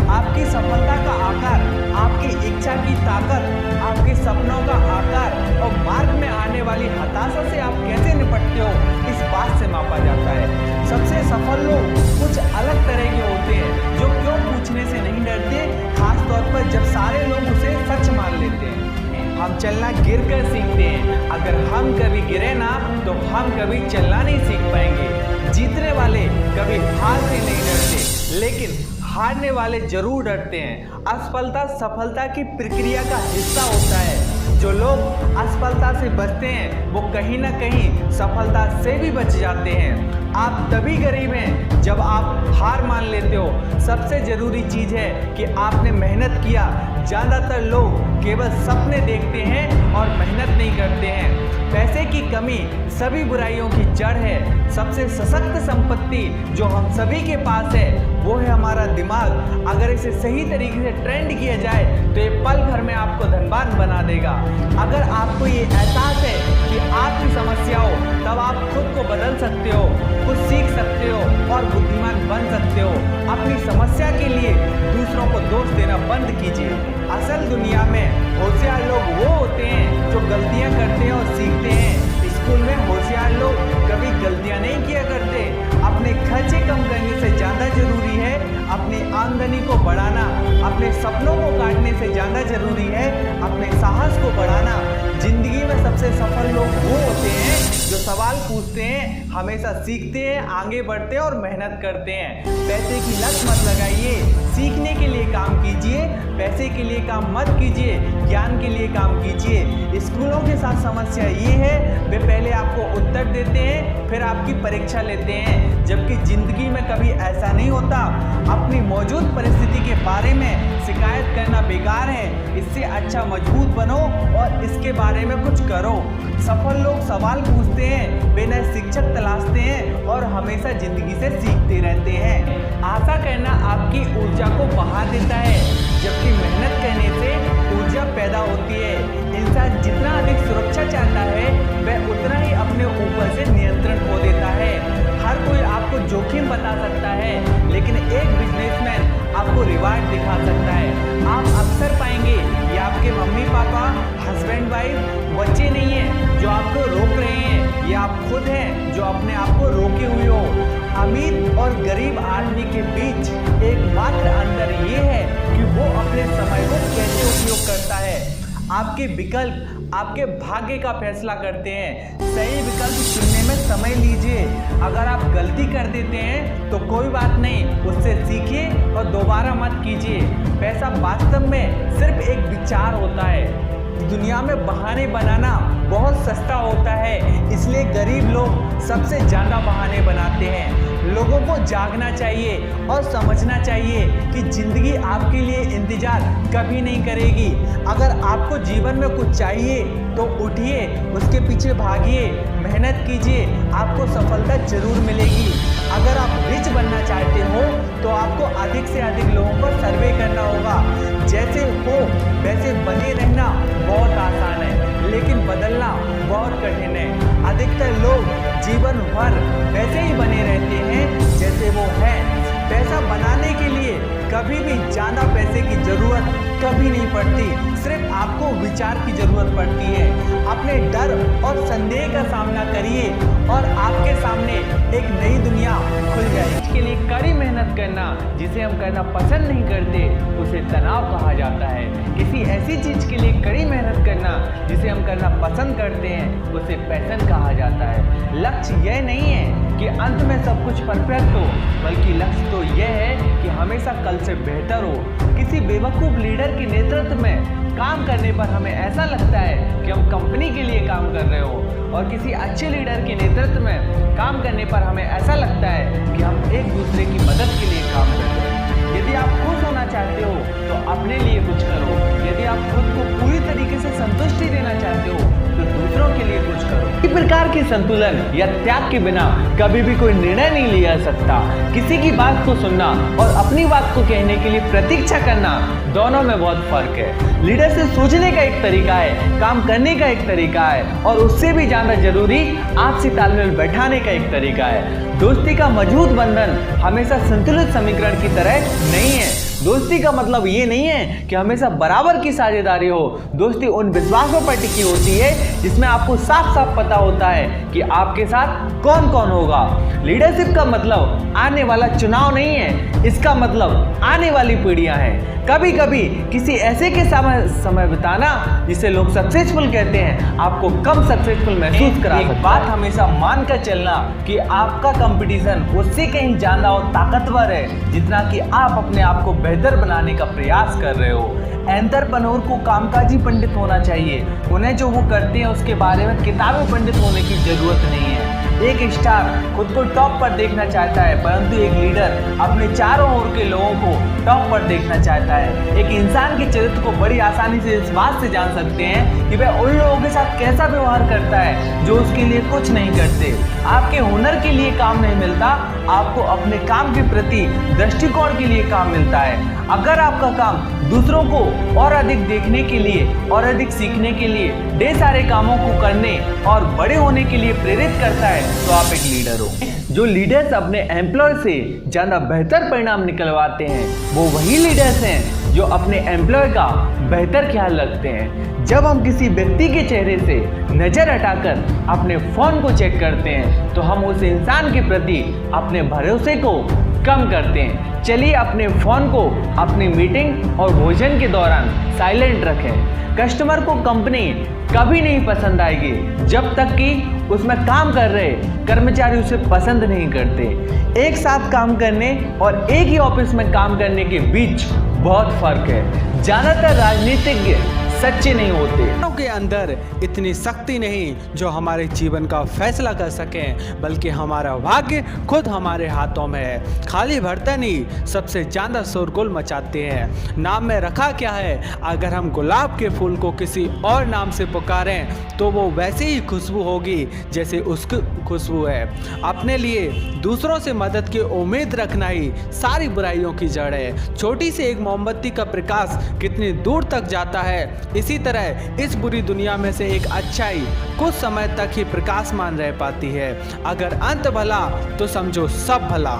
आपकी सफलता का आकार, आपकी इच्छा की ताकत, आपके सपनों का आकार और मार्ग में आने वाली हताशा से आप कैसे निपटते हो, इस बात से मापा जाता है। सबसे सफल लोग कुछ अलग तरह के होते हैं, जो क्यों पूछने से नहीं डरते, खास तौर पर जब सारे लोग उसे सच मान लेते हैं। हम चलना गिर कर सीखते हैं, अगर हम कभी गिरे ना तो हम कभी चलना नहीं सीख पाएंगे। जीतने वाले कभी हार से नहीं डरते, लेकिन हारने वाले जरूर डरते हैं। असफलता सफलता की प्रक्रिया का हिस्सा होता है। जो लोग असफलता से बचते हैं वो कहीं ना कहीं सफलता से भी बच जाते हैं। आप तभी गरीब हैं जब आप हार मान लेते हो। सबसे जरूरी चीज है कि आपने मेहनत किया। ज़्यादातर लोग केवल सपने देखते हैं और मेहनत नहीं करते हैं। पैसे की कमी सभी बुराइयों की जड़ है। सबसे सशक्त संपत्ति जो हम सभी के पास है वो है हमारा दिमाग। अगर इसे सही तरीके से ट्रेंड किया जाए तो ये पल भर में आपको धनवान बना देगा। अगर आपको ये एहसास है कि आपकी समस्या हो, तब आप खुद को बदल सकते हो, कुछ सीख सकते हो और बुद्धिमान बन सकते हो। अपनी समस्या के लिए दूसरों को दोष देना बंद कीजिए। असल दुनिया में होशियार लोग वो होते हैं जो गलतियां करते हैं और सीखते हैं। स्कूल में होशियार लोग कभी गलतियां नहीं किया करते। अपने खर्चे कम करने से ज़्यादा जरूरी है अपनी आमदनी को बढ़ाना। अपने सपनों को काटने से ज़्यादा जरूरी है अपने साहस को बढ़ाना। जिंदगी में सबसे सफल लोग वो होते हैं जो सवाल पूछते हैं, हमेशा सीखते हैं, आगे बढ़ते हैं और मेहनत करते हैं। पैसे की लत मत लगाइए, सीखने के लिए काम कीजिए। पैसे के लिए काम मत कीजिए, ज्ञान के लिए काम कीजिए। स्कूलों के साथ समस्या ये है, वे पहले आपको उत्तर देते हैं, फिर आपकी परीक्षा लेते हैं, जबकि जिंदगी में कभी ऐसा नहीं होता। अपनी मौजूद परिस्थिति के बारे में शिकायत करना बेकार है। इससे अच्छा मजबूत बनो और इसके बारे में कुछ करो। सफल लोग सवाल पूछते हैं, वे नए शिक्षक तलाशते हैं और हमेशा जिंदगी से सीखते रहते हैं। आशा करना आपकी ऊर्जा को बढ़ा देता है, जबकि मेहनत करने से ऊर्जा पैदा होती है। इंसान जितना अधिक सुरक्षा चाहता है वह उतना ही अपने ऊपर से नियंत्रण खो देता है। हर कोई आपको जोखिम बता सकता है, लेकिन एक बिजनेसमैन आपको रिवार्ड दिखा सकता है। आप अक्सर पाएंगे ये आपके मम्मी पापा, हस्बैंड वाइफ, बच्चे नहीं हैं जो आपको रोक रहे हैं, ये आप खुद हैं जो अपने आप को रोके हुए हो। अमीर और गरीब आदमी के बीच एकमात्र अंतर ये है कि वो अपने समय को कैसे उपयोग करता है। आपके विकल्प आपके भाग्य का फैसला करते हैं। सही विकल्प चुनने में समय लीजिए। अगर आप गलती कर देते हैं तो कोई बात नहीं, उससे सीखिए और दोबारा मत कीजिए। पैसा वास्तव में सिर्फ एक विचार होता है। दुनिया में बहाने बनाना बहुत सस्ता होता है, इसलिए गरीब लोग सबसे ज़्यादा बहाने बनाते हैं। लोगों को जागना चाहिए और समझना चाहिए कि ज़िंदगी आपके लिए इंतजार कभी नहीं करेगी। अगर आपको जीवन में कुछ चाहिए तो उठिए, उसके पीछे भागिए, मेहनत कीजिए, आपको सफलता जरूर मिलेगी। अगर आप रिच बनना चाहते हो तो आपको अधिक से अधिक लोगों पर सर्वे करना होगा। जैसे हो वैसे बने रहना बहुत आसान है, लेकिन बदलना बहुत कठिन है। अधिकतर लोग जीवन भर वैसे ही बने रहते हैं जैसे वो हैं। पैसा बनाने इसके लिए कभी भी ज़्यादा पैसे की ज़रूरत कभी नहीं पड़ती, सिर्फ आपको विचार की ज़रूरत पड़ती है। अपने डर और संदेह का सामना करिए और आपके सामने एक नई दुनिया खुल जाएगी। इसके लिए कड़ी मेहनत करना जिसे हम करना पसंद नहीं करते उसे तनाव कहा जाता है। किसी ऐसी चीज़ के लिए कड़ी मेहनत करना जिसे हम करना पसंद करते हैं उसे पैशन कहा जाता है। लक्ष्य यह नहीं है कि अंत में सब कुछ परफेक्ट हो, बल्कि लक्ष्य तो यह है कि हमेशा कल से बेहतर हो। किसी बेवकूफ़ लीडर के नेतृत्व में काम करने पर हमें ऐसा लगता है कि हम कंपनी के लिए काम कर रहे हो, और किसी अच्छे लीडर के नेतृत्व में काम करने पर हमें ऐसा लगता है कि हम एक दूसरे की मदद के लिए काम कर रहे हैं। यदि आप खुश होना चाहते हो तो अपने लिए कुछ करो। यदि आप खुद को पूरी तरीके से संतुष्टि देना चाहते हो तो दूसरों के लिए कुछ करो। इस प्रकार के संतुलन या त्याग के बिना कभी भी कोई निर्णय नहीं लिया जा सकता। किसी की बात को सुनना और अपनी बात को कहने के लिए प्रतीक्षा करना, दोनों में बहुत फर्क है। लीडर से सोचने का एक तरीका है, काम करने का एक तरीका है, और उससे भी ज्यादा जरूरी आपसी तालमेल बैठाने का एक तरीका है। दोस्ती का मजबूत बंधन हमेशा संतुलित समीकरण की तरह नहीं है। दोस्ती का मतलब ये नहीं है कि हमेशा बराबर की साझेदारी हो। दोस्ती उन विश्वासों पर टिकी होती है जिसमें आपको साफ साफ पता होता है कि आपके साथ कौन कौन होगा। लीडरशिप का मतलब आने वाला चुनाव नहीं है, इसका मतलब आने वाली पीढ़ियां हैं। कभी कभी किसी ऐसे के समय बिताना जिसे लोग सक्सेसफुल कहते हैं आपको कम सक्सेसफुल महसूस करा सकता है। बात हमेशा मानकर चलना कि आपका कंपटीशन उससे कहीं ज्यादा और ताकतवर है जितना कि आप अपने आप को बेहतर बनाने का प्रयास कर रहे हो। एंटरप्रेन्योर को कामकाजी पंडित होना चाहिए। उन्हें जो वो करते हैं उसके बारे में किताबें पंडित होने की जरूरत नहीं है। एक स्टार खुद को टॉप पर देखना चाहता है, परंतु एक लीडर अपने चारों ओर के लोगों को टॉप पर देखना चाहता है। एक इंसान के चरित्र को बड़ी आसानी से इस बात से जान सकते हैं कि वह उन लोगों के साथ कैसा व्यवहार करता है जो उसके लिए कुछ नहीं करते। आपके हुनर के लिए काम नहीं मिलता, आपको अपने काम के प्रति दृष्टिकोण के लिए काम मिलता है। अगर आपका काम दूसरों को और अधिक देखने के लिए और अधिक सीखने के लिए, ढेर सारे कामों को करने और बड़े होने के लिए प्रेरित करता है तो आप एक लीडर हो। जो लीडर्स अपने एम्प्लॉय से ज़्यादा बेहतर परिणाम निकलवाते हैं वो वही लीडर्स हैं जो अपने एम्प्लॉय का बेहतर ख्याल रखते हैं। जब हम किसी व्यक्ति के चेहरे से नज़र हटाकर अपने फ़ोन को चेक करते हैं तो हम उस इंसान के प्रति अपने भरोसे को कम करते हैं। चलिए अपने फ़ोन को अपनी मीटिंग और भोजन के दौरान साइलेंट रखें। कस्टमर को कंपनी कभी नहीं पसंद आएगी जब तक कि उसमें काम कर रहे कर्मचारी उसे पसंद नहीं करते। एक साथ काम करने और एक ही ऑफिस में काम करने के बीच बहुत फर्क है। ज़्यादातर राजनीतिज्ञ सच्चे नहीं होते। के अंदर इतनी शक्ति नहीं जो हमारे जीवन का फैसला कर सकें, बल्कि हमारा भाग्य खुद हमारे हाथों में है। खाली बर्तन ही सबसे ज़्यादा शोरगुल मचाते हैं। नाम में रखा क्या है? अगर हम गुलाब के फूल को किसी और नाम से पुकारें तो वो वैसे ही खुशबू होगी जैसे उसकी खुशबू है। अपने लिए दूसरों से मदद की उम्मीद रखना ही सारी बुराइयों की जड़ है। छोटी सी एक मोमबत्ती का प्रकाश कितनी दूर तक जाता है, इसी तरह इस बुरी दुनिया में से एक अच्छाई कुछ समय तक ही प्रकाशमान रह पाती है। अगर अंत भला तो समझो सब भला।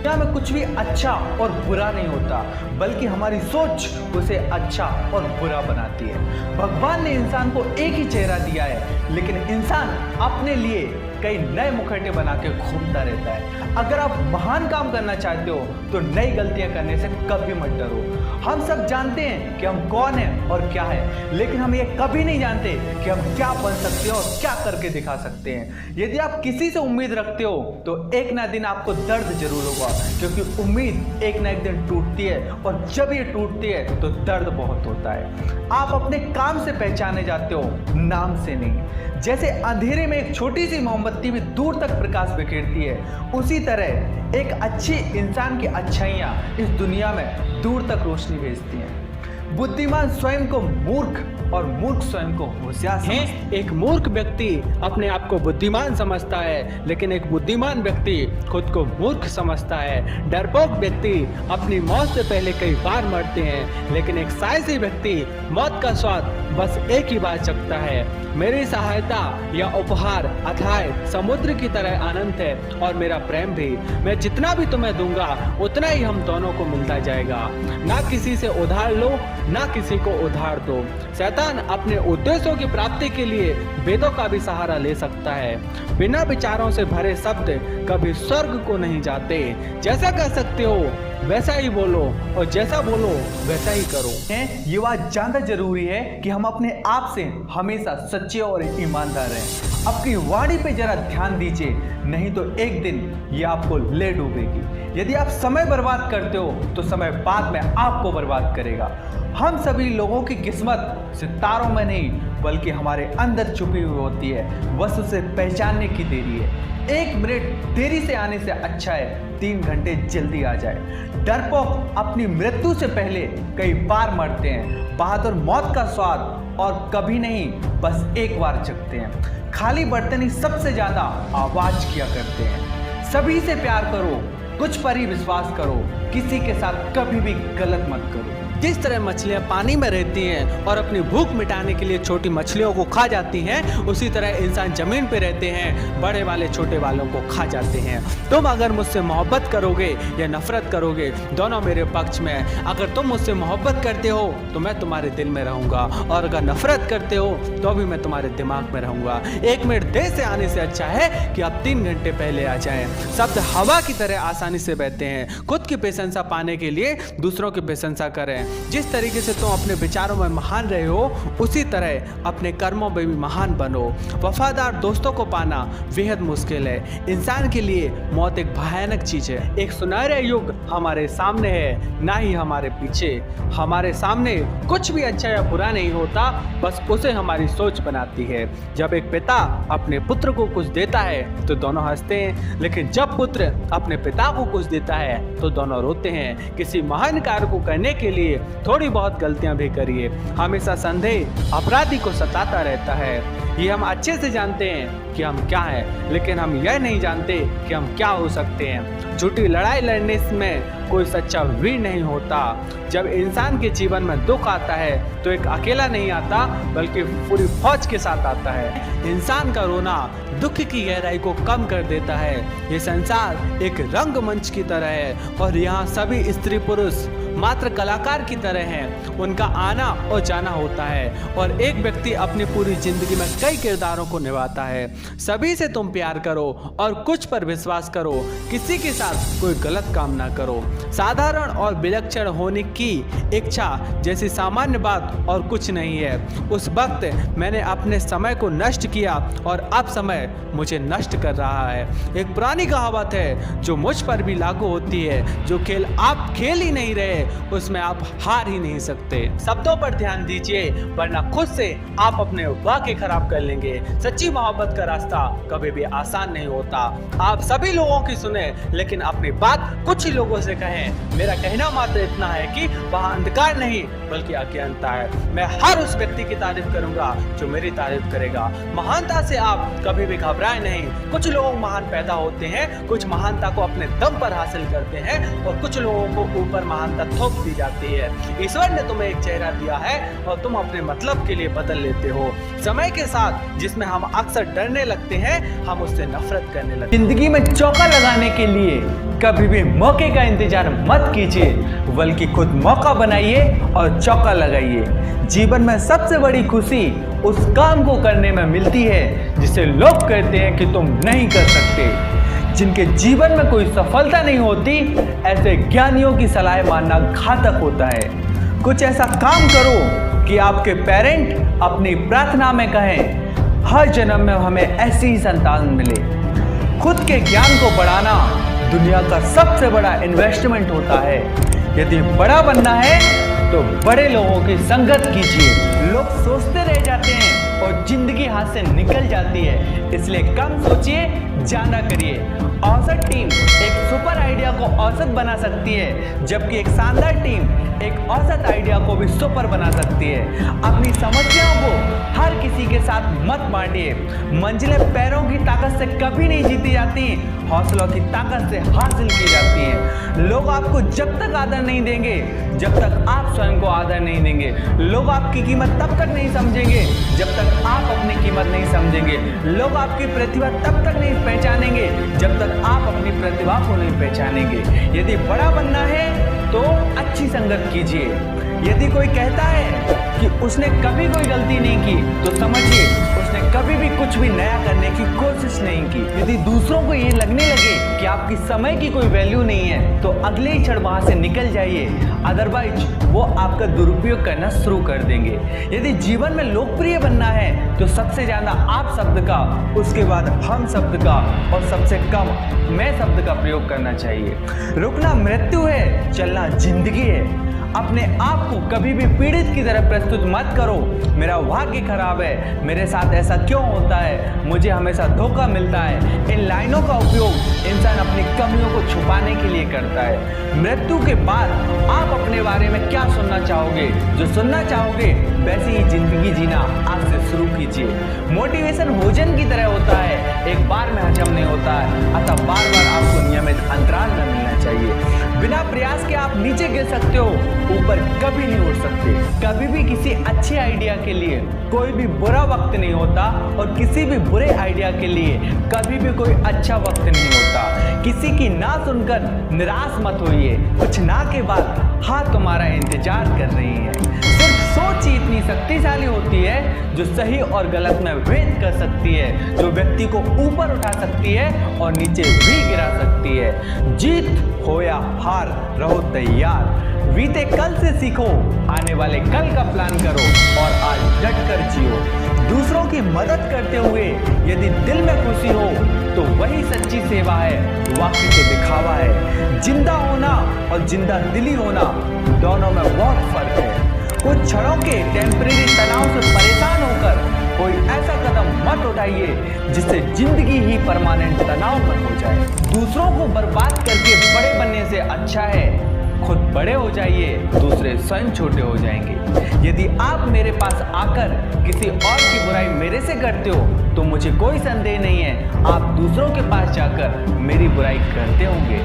दुनिया में कुछ भी अच्छा और बुरा नहीं होता, बल्कि हमारी सोच उसे अच्छा और बुरा बनाती है। भगवान ने इंसान को एक ही चेहरा दिया है, लेकिन इंसान अपने लिए कई नए मुखौटे बना के घूमता रहता है। अगर आप महान काम करना चाहते हो तो नई गलतियां करने से कभी मत डरो। हम सब जानते हैं कि हम कौन हैं और क्या है, लेकिन हम ये कभी नहीं जानते कि हम क्या बन सकते हैं और क्या करके दिखा सकते हैं। यदि आप किसी से उम्मीद रखते हो तो एक ना दिन आपको दर्द जरूर होगा, क्योंकि उम्मीद एक ना एक दिन टूटती है, और जब ये टूटती है तो दर्द बहुत होता है। आप अपने काम से पहचाने जाते हो, नाम से नहीं। जैसे अंधेरे में एक छोटी सी मोमबत्ती भी दूर तक प्रकाश बिखेरती है, उसी तरह एक अच्छी इंसान की अच्छाइयाँ इस दुनिया में दूर तक रोशनी भेजती हैं। बुद्धिमान स्वयं को मूर्ख और मूर्ख स्वयं को होशियार समझता है। एक मूर्ख व्यक्ति अपने आप को बुद्धिमान समझता है, लेकिन एक बुद्धिमान व्यक्ति खुद को मूर्ख समझता है। डरपोक व्यक्ति अपनी मौत से पहले कई बार मरते हैं, लेकिन एक साहसी व्यक्ति मौत का स्वाद बस एक ही बार चखता है। मेरी सहायता या उपहार अथाय समुद्र की तरह अनंत है, और मेरा प्रेम भी। मैं जितना भी तुम्हें दूंगा उतना ही हम दोनों को मिलता जाएगा। ना किसी से उधार लो, ना किसी को उधार दो। शैतान अपने उद्देश्यों की प्राप्ति के लिए वेदों का भी सहारा ले सकता है। बिना विचारों से भरे शब्द कभी स्वर्ग को नहीं जाते। जैसा कर सकते हो वैसा ही बोलो, और जैसा बोलो वैसा ही करो। ये बात जानना जरूरी है कि हम अपने आप से हमेशा सच्चे और ईमानदार रहें। अपनी वाणी पे जरा ध्यान दीजिए, नहीं तो एक दिन ये आपको ले डूबेगी। यदि आप समय बर्बाद करते हो तो समय बाद में आपको बर्बाद करेगा। हम सभी लोगों की किस्मत सितारों में नहीं बल्कि हमारे अंदर छुपी हुई होती है, बस उसे पहचानने की देरी है। 1 मिनट देरी से आने से अच्छा है 3 घंटे जल्दी आ जाए। डरपोक अपनी मृत्यु से पहले कई बार मरते हैं। बहादुर मौत का स्वाद और कभी नहीं, बस एक बार चखते हैं। खाली बर्तन ही सबसे ज्यादा आवाज किया करते हैं। सभी से प्यार करो, कुछ पर ही विश्वास करो, किसी के साथ कभी भी गलत मत करो। जिस तरह मछलियां पानी में रहती हैं और अपनी भूख मिटाने के लिए छोटी मछलियों को खा जाती हैं, उसी तरह इंसान जमीन पे रहते हैं, बड़े वाले छोटे वालों को खा जाते हैं। तुम अगर मुझसे मोहब्बत करोगे या नफरत करोगे, दोनों मेरे पक्ष में है। अगर तुम मुझसे मोहब्बत करते हो तो मैं तुम्हारे दिल में रहूंगा, और अगर नफरत करते हो तो भी मैं तुम्हारे दिमाग में रहूंगा। 1 मिनट देर से आने से अच्छा है कि आप 3 घंटे पहले आ जाएं। शब्द हवा की तरह आसानी से बहते हैं। खुद की प्रशंसा पाने के लिए दूसरों की प्रशंसा करें। जिस तरीके से तुम अपने विचारों में महान रहे हो, उसी तरह अपने कर्मों में भी महान बनो। वफादार दोस्तों को पाना बेहद मुश्किल है। इंसान के लिए मौत एक भयानक चीज है। एक सुनहरा युग हमारे सामने है, ना ही हमारे पीछे। हमारे सामने कुछ भी अच्छा या बुरा नहीं होता, बस उसे हमारी सोच बनाती है। जब एक पिता अपने पुत्र को कुछ देता है तो दोनों हंसते हैं, लेकिन जब पुत्र अपने पिता को कुछ देता है तो दोनों रोते हैं। किसी महान कार्य को करने के लिए थोड़ी बहुत गलतियां भी करिए। हमेशा संदेह अपराधी को सताता रहता है। ये हम अच्छे से जानते हैं कि हम क्या हैं, लेकिन हम यह नहीं जानते कि हम क्या हो सकते हैं। झूठी लड़ाई लड़ने में कोई सच्चा वीर नहीं होता। जब इंसान के जीवन में दुख आता है तो एक अकेला नहीं आता, बल्कि पूरी फौज के साथ आता है। इंसान का रोना दुख की गहराई को कम कर देता है। ये संसार एक रंगमंच की तरह है, और यहाँ सभी स्त्री पुरुष मात्र कलाकार की तरह हैं। उनका आना और जाना होता है, और एक व्यक्ति अपनी पूरी जिंदगी में कई किरदारों को निभाता है। सभी से तुम प्यार करो और कुछ पर विश्वास करो। किसी के साथ कोई गलत काम ना करो। साधारण और विलक्षण होने की इच्छा जैसी सामान्य बात और कुछ नहीं है। उस वक्त मैंने अपने समय को नष्ट किया, और अब समय मुझे नष्ट कर रहा है। एक पुरानी कहावत है जो मुझ पर भी लागू होती है, जो खेल आप खेल ही नहीं रहे उसमें आप हार ही नहीं सकते। शब्दों पर ध्यान दीजिए, वरना खुद से आप अपने वाक्य खराब कर लेंगे। सच्ची मोहब्बत का रास्ता कभी भी आसान नहीं होता। आप सभी लोगों की सुने, लेकिन अपनी बात कुछ ही लोगों से कहें। मेरा कहना मात्र इतना है कि वहाँ अंधकार नहीं बल्कि अज्ञानता है। मैं हर उस व्यक्ति की तारीफ करूंगा जो मेरी तारीफ करेगा। महानता से आप कभी भी घबराए नहीं। कुछ लोग महान पैदा होते हैं, कुछ महानता को अपने दम पर हासिल करते हैं, और कुछ लोगों को ऊपर महानता थोप दी जाती है। ईश्वर ने तुम्हें एक चेहरा दिया है और तुम अपने मतलब के लिए बदल लेते हो। समय के साथ जिसमें हम अक्सर डरने लगते हैं, हम उससे नफरत करने लगते हैं। जिंदगी में चौका लगाने के लिए कभी भी मौके का इंतजार मत कीजिए, बल्कि खुद मौका बनाइए और चौका लगाइए। जीवन में सबसे बड़ी खुशी उस काम को करने में मिलती है जिसे लोग कहते हैं कि तुम नहीं कर सकते। जिनके जीवन में कोई सफलता नहीं होती, ऐसे ज्ञानियों की सलाह मानना घातक होता है। कुछ ऐसा काम करो कि आपके पेरेंट अपनी प्रार्थना में कहें, हर जन्म में हमें ऐसी ही संतान मिले। खुद के ज्ञान को बढ़ाना दुनिया का सबसे बड़ा इन्वेस्टमेंट होता है। यदि बड़ा बनना है तो बड़े लोगों की संगत कीजिए। लोग सोचते रह जाते हैं और जिंदगी हाथ से निकल जाती है, इसलिए कम सोचिए, ज्यादा करिए। औसत टीम एक सुपर आइडिया को औसत बना सकती है, जबकि एक शानदार टीम एक औसत आइडिया को भी सुपर बना सकती है। अपनी समस्याओं को हर किसी के साथ मत बांटिए। मंजिलें पैरों की ताकत से कभी नहीं जीती जाती, हौसलों की ताकत से हासिल की जाती हैं। लोग आपको जब तक आदर नहीं देंगे जब तक आप स्वयं को आदर नहीं देंगे। लोग आपकी कीमत तब तक नहीं समझेंगे जब तक आप अपनी कीमत नहीं समझेंगे। लोग आपकी प्रतिभा तब तक नहीं पहचानेंगे जब तक आप अपनी प्रतिभा को नहीं पहचानेंगे। यदि बड़ा बनना है तो अच्छी संगत कीजिए। यदि कोई कहता है कि उसने कभी कोई गलती नहीं की, तो समझिए उसने कभी भी कुछ भी नया करने की कोशिश नहीं की। यदि दूसरों को ये लगने लगे कि आपकी समय की कोई वैल्यू नहीं है, तो अगले ही क्षण वहां से निकल जाइए, अदरवाइज वो आपका दुरुपयोग करना शुरू कर देंगे। यदि जीवन में लोकप्रिय बनना है तो सबसे ज्यादा आप शब्द का, उसके बाद हम शब्द का और सबसे कम मैं शब्द का प्रयोग करना चाहिए। रुकना मृत्यु है, चलना जिंदगी है। अपने आप को कभी भी पीड़ित की तरह प्रस्तुत मत करो। मेरा भाग्य खराब है, मेरे साथ ऐसा क्यों होता है, मुझे हमेशा धोखा मिलता है। इन लाइनों का उपयोग इंसान अपनी कमियों को छुपाने के लिए करता है। मृत्यु के बाद आप अपने बारे में क्या सुनना चाहोगे, जो सुनना चाहोगे वैसी ही जिंदगी जीना आज से शुरू कीजिए। मोटिवेशन भोजन की तरह होता है, एक बार में हजम नहीं होता है, अतः बार बार आपको नियमित अंतराल में मिलना चाहिए। बिना प्रयास के आप नीचे गिर सकते हो, ऊपर कभी नहीं उड़ सकते। कभी भी किसी अच्छे आइडिया के लिए कोई भी बुरा वक्त नहीं होता, और किसी भी बुरे आइडिया के लिए कभी भी कोई अच्छा वक्त नहीं होता। किसी की ना सुनकर निराश मत होइए, कुछ ना के बाद हाँ तुम्हारा इंतजार कर रही है। सिर्फ सोच ही इतनी शक्तिशाली होती है जो सही और गलत में भेद कर सकती है, जो व्यक्ति को ऊपर उठा सकती है और नीचे भी गिरा सकती है। जीत हो या हार, रहो तैयार। बीते कल से सीखो, आने वाले कल का प्लान करो और आज डट कर जियो। दूसरों की मदद करते हुए यदि दिल में खुशी हो तो वही सच्ची सेवा है, बाकी तो दिखावा है। जिंदा होना और जिंदा दिली होना दोनों में बहुत फर्क है। कुछ क्षणों के टेम्परेरी तनाव से परेशान होकर कोई ऐसा कदम मत उठाइए जिससे जिंदगी ही परमानेंट तनाव में हो जाए। दूसरों को बर्बाद करके बड़े बनने से अच्छा है खुद बड़े हो जाइए, दूसरे स्वयं छोटे हो जाएंगे। यदि आप मेरे पास आकर किसी और की बुराई मेरे से करते हो तो मुझे कोई संदेह नहीं है आप दूसरों के पास जाकर मेरी बुराई करते होंगे।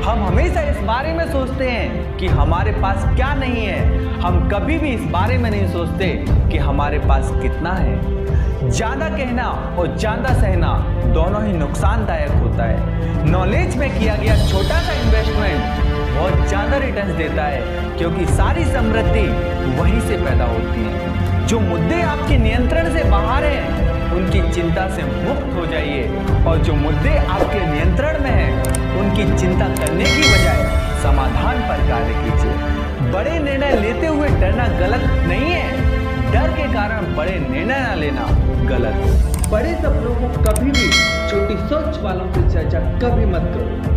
हम हमेशा इस बारे में सोचते हैं कि हमारे पास क्या नहीं है, हम कभी भी इस बारे में नहीं सोचते कि हमारे पास कितना है। ज्यादा कहना और ज्यादा सहना दोनों ही नुकसानदायक होता है। नॉलेज में किया गया छोटा सा इन्वेस्टमेंट बहुत ज्यादा रिटर्न्स देता है, क्योंकि सारी समृद्धि वहीं से पैदा होती है। जो मुद्दे आपके नियंत्रण से बाहर हैं उनकी चिंता से मुक्त हो जाइए, और जो मुद्दे आपके नियंत्रण में हैं उनकी चिंता करने की बजाय समाधान पर कार्य कीजिए। बड़े निर्णय लेते हुए डरना गलत नहीं है, डर के कारण बड़े निर्णय न लेना गलत। बड़े सपनों को कभी भी छोटी सोच वालों से चर्चा कभी मत करो।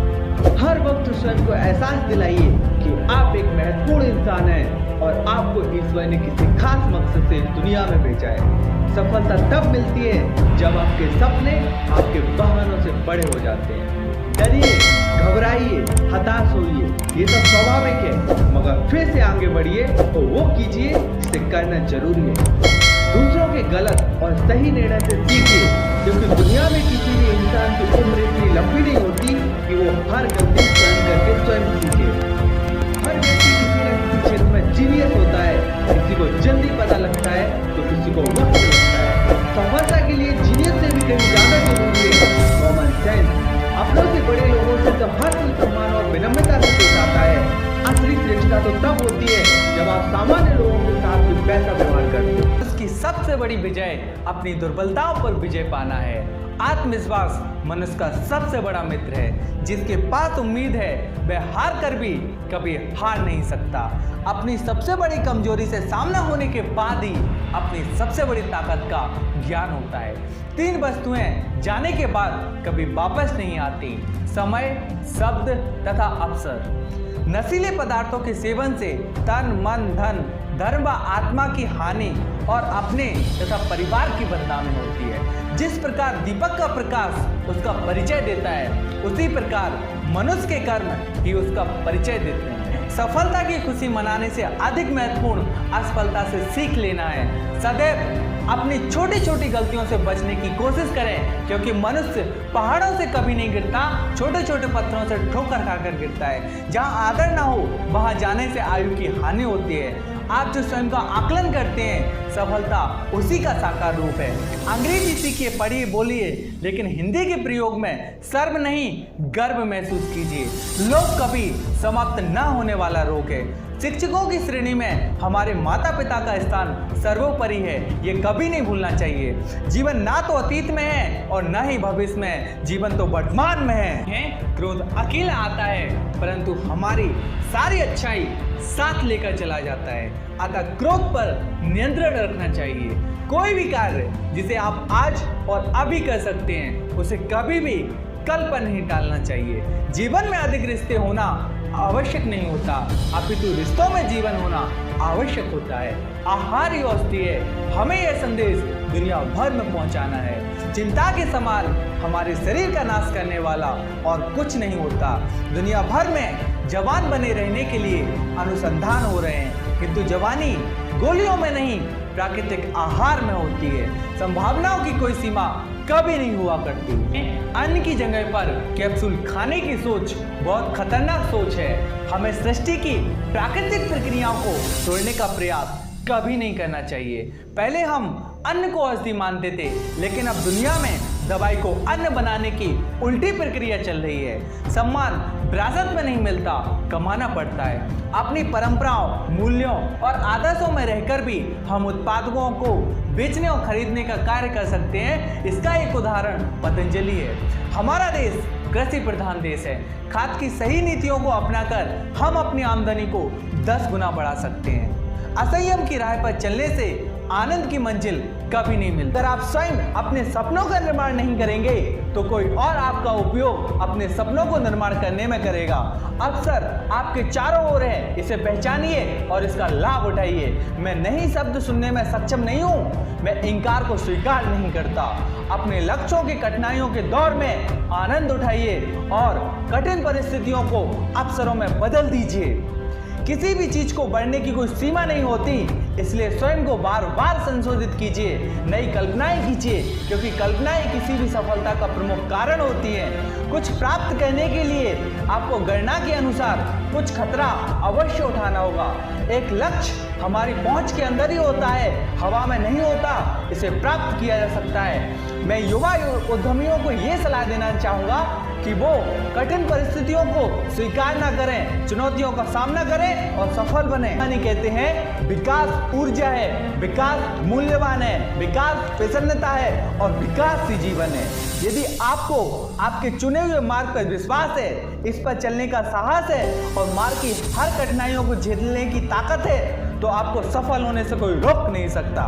हर वक्त स्वयं को एहसास दिलाइए कि आप एक महत्वपूर्ण इंसान हैं और आपको ईश्वर ने किसी खास मकसद से दुनिया में भेजा है। सफलता तब मिलती है जब आपके सपने आपके बहानों से बड़े हो जाते हैं। डरिए, घबराइए, हताश होइए, ये सब स्वाभाविक है, मगर फिर से आगे बढ़िए तो वो कीजिए जिसे करना जरूरी है। दूसरों के गलत और सही निर्णय से सीखिए, क्योंकि दुनिया में किसी भी इंसान की उम्र इतनी लंबी नहीं होती कि वो हर गलती स्वयं करके स्वयं सीखे। हर व्यक्ति किसी न किसी क्षेत्र में जीनियस होता है, किसी को जल्दी पता लगता है तो किसी को वक्त लगता है। सफलता के लिए जीनियस से भी कहीं ज्यादा जरूरी है कॉमन सेंस। अपनों से बड़े लोगों से तो हर कोई सम्मान और विनम्रता से पेश आता है। असली श्रेष्ठता तो तब होती है जब आप सामान्य लोगों के साथ भी वैसा व्यवहार करते हो। उसकी सबसे बड़ी विजय अपनी दुर्बलताओं पर विजय पाना है। आत्मविश्वास मनुष्य का सबसे बड़ा मित्र है। जिसके पास उम्मीद है वह हार कर भी कभी हार नहीं सकता। अपनी सबसे बड़ी कमजोरी से सामना होने के बाद ही अपनी सबसे बड़ी ताकत का ज्ञान होता है। 3 वस्तुएं जाने के बाद कभी वापस नहीं आती: समय, शब्द तथा अवसर। नशीले पदार्थों के सेवन से तन मन धन धर्म व आत्मा की हानि और अपने तथा परिवार की बदनामी होती है। जिस प्रकार दीपक का प्रकाश उसका परिचय देता है, उसी प्रकार मनुष्य के कर्म ही उसका परिचय देते हैं। सफलता की खुशी मनाने से अधिक महत्वपूर्ण असफलता से सीख लेना है। सदैव अपनी छोटी छोटी गलतियों से बचने की कोशिश करें, क्योंकि मनुष्य पहाड़ों से कभी नहीं गिरता, छोटे छोटे पत्थरों से ठोकर खाकर गिरता है। जहां आदर ना हो वहां जाने से आयु की हानि होती है। आप जो स्वयं का आकलन करते हैं, सफलता उसी का साकार रूप है। अंग्रेजी सीखिए, पढ़िए, बोलिए, लेकिन हिंदी के प्रयोग में सर्व नहीं गर्व महसूस कीजिए। लोग कभी समाप्त ना होने वाला रोग है। शिक्षकों की श्रेणी में हमारे माता पिता का स्थान सर्वोपरि है, ये कभी नहीं भूलना चाहिए। जीवन ना तो अतीत में है और ना ही भविष्य में, जीवन तो वर्तमान में है। क्रोध अकेला आता है, परंतु हमारी सारी अच्छाई साथ लेकर चला जाता है। अतः क्रोध पर नियंत्रण रखना चाहिए। कोई भी कार्य जिसे आप आज और अभी कर सकते हैं, उसे कभी भी कल पर नहीं टालना चाहिए। जीवन में अधिक रिश्ते होना आवश्यक नहीं होता, अपितु रिश्तों में जीवन होना आवश्यक होता है। आहार ही औषधि है। हमें यह संदेश दुनिया भर में पहुंचाना है। चिंता के समान हमारे शरीर का नाश करने वाला और कुछ नहीं होता। दुनिया भर में जवान बने रहने के लिए अनुसंधान हो रहे हैं, किंतु जवानी गोलियों में नहीं, प्राकृतिक आहार में होती है। संभावनाओं की कोई सीमा कभी नहीं हुआ करती। अन्न की जगह पर कैप्सूल खाने की सोच बहुत खतरनाक सोच है। हमें सृष्टि की प्राकृतिक प्रक्रियाओं को तोड़ने का प्रयास कभी नहीं करना चाहिए। पहले हम अन्न को औषधि मानते थे, लेकिन अब दुनिया में दवाई को अन्न बनाने की उल्टी प्रक्रिया चल रही है। सम्मान विरासत में नहीं मिलता, कमाना पड़ता है। अपनी परंपराओं, मूल्यों और आदर्शों में रहकर भी हम उत्पादकों को बेचने और खरीदने का कार्य कर सकते हैं। इसका एक उदाहरण पतंजलि है। हमारा देश कृषि प्रधान देश है। खाद की सही नीतियों को अपनाकर हम अपनी आमदनी को 10 गुना बढ़ा सकते हैं। असंयम की राह पर चलने से आनंद की मंजिल कभी नहीं मिलती। अगर आप स्वयं अपने सपनों का निर्माण नहीं करेंगे, तो कोई और आपका उपयोग अपने सपनों को निर्माण करने में करेगा। अवसर आपके चारों ओर है, इसे पहचानिए और इसका लाभ उठाइए। मैं नहीं शब्द सुनने में सक्षम नहीं हूँ, मैं इंकार को स्वीकार नहीं करता। अपने लक्ष्यों की कठिनाइयों के दौर में आनंद उठाइए और कठिन परिस्थितियों को अवसरों में बदल दीजिए। किसी भी चीज को बढ़ने की कोई सीमा नहीं होती, इसलिए स्वयं को बार बार संशोधित कीजिए, नई कल्पनाएं कीजिए, क्योंकि कल्पनाएं किसी भी सफलता का प्रमुख कारण होती हैं। कुछ प्राप्त करने के लिए आपको गणना के अनुसार कुछ खतरा अवश्य उठाना होगा। एक लक्ष्य हमारी पहुंच के अंदर ही होता है, हवा में नहीं होता। इसे प्राप्त किया जा सकता है। मैं युवा उद्यमियों को ये सलाह देना चाहूँगा कि वो कठिन परिस्थितियों को स्वीकार ना करें, चुनौतियों का सामना करें और सफल बने। यानी कहते हैं विकास ऊर्जा है, विकास मूल्यवान है, विकास प्रसन्नता है और विकास ही जीवन है। यदि आपको आपके चुने हुए मार्ग पर विश्वास है, इस पर चलने का साहस है और मार्ग की हर कठिनाइयों को झेलने की ताकत है, तो आपको सफल होने से कोई रोक नहीं सकता।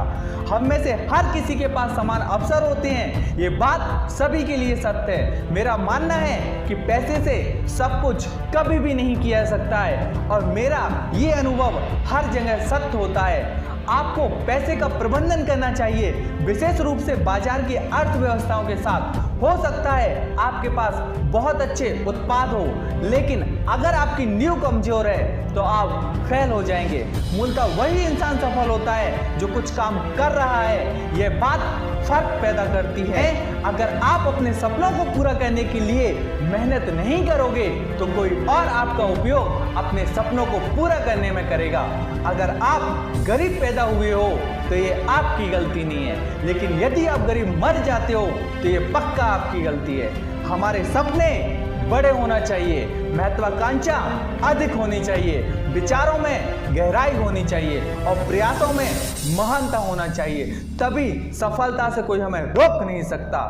हम में से हर किसी के पास समान अवसर होते हैं, ये बात सभी के लिए सत्य है। मेरा मानना है कि पैसे से सब कुछ कभी भी नहीं किया जा सकता है और मेरा ये अनुभव हर जगह सत्य होता है। आपको पैसे का प्रबंधन करना चाहिए, विशेष रूप से बाजार की अर्थव्यवस्थाओं के साथ। हो सकता है आपके पास बहुत अच्छे उत्पाद हो, लेकिन अगर आपकी नींव कमजोर है तो आप फेल हो जाएंगे। मूलतः वही इंसान सफल होता है जो कुछ काम कर रहा है। यह बात फर्क पैदा करती है। अगर आप अपने सपनों को पूरा करने के लिए मेहनत नहीं करोगे, तो कोई और आपका उपयोग अपने सपनों को पूरा करने में करेगा। अगर आप गरीब पैदा हुए हो तो ये आपकी गलती नहीं है, लेकिन यदि आप गरीब मर जाते हो तो ये पक्का आपकी गलती है। हमारे सपने बड़े होना चाहिए, महत्वाकांक्षा अधिक होनी चाहिए, विचारों में गहराई होनी चाहिए और प्रयासों में महानता होना चाहिए। तभी सफलता से कोई हमें रोक नहीं सकता।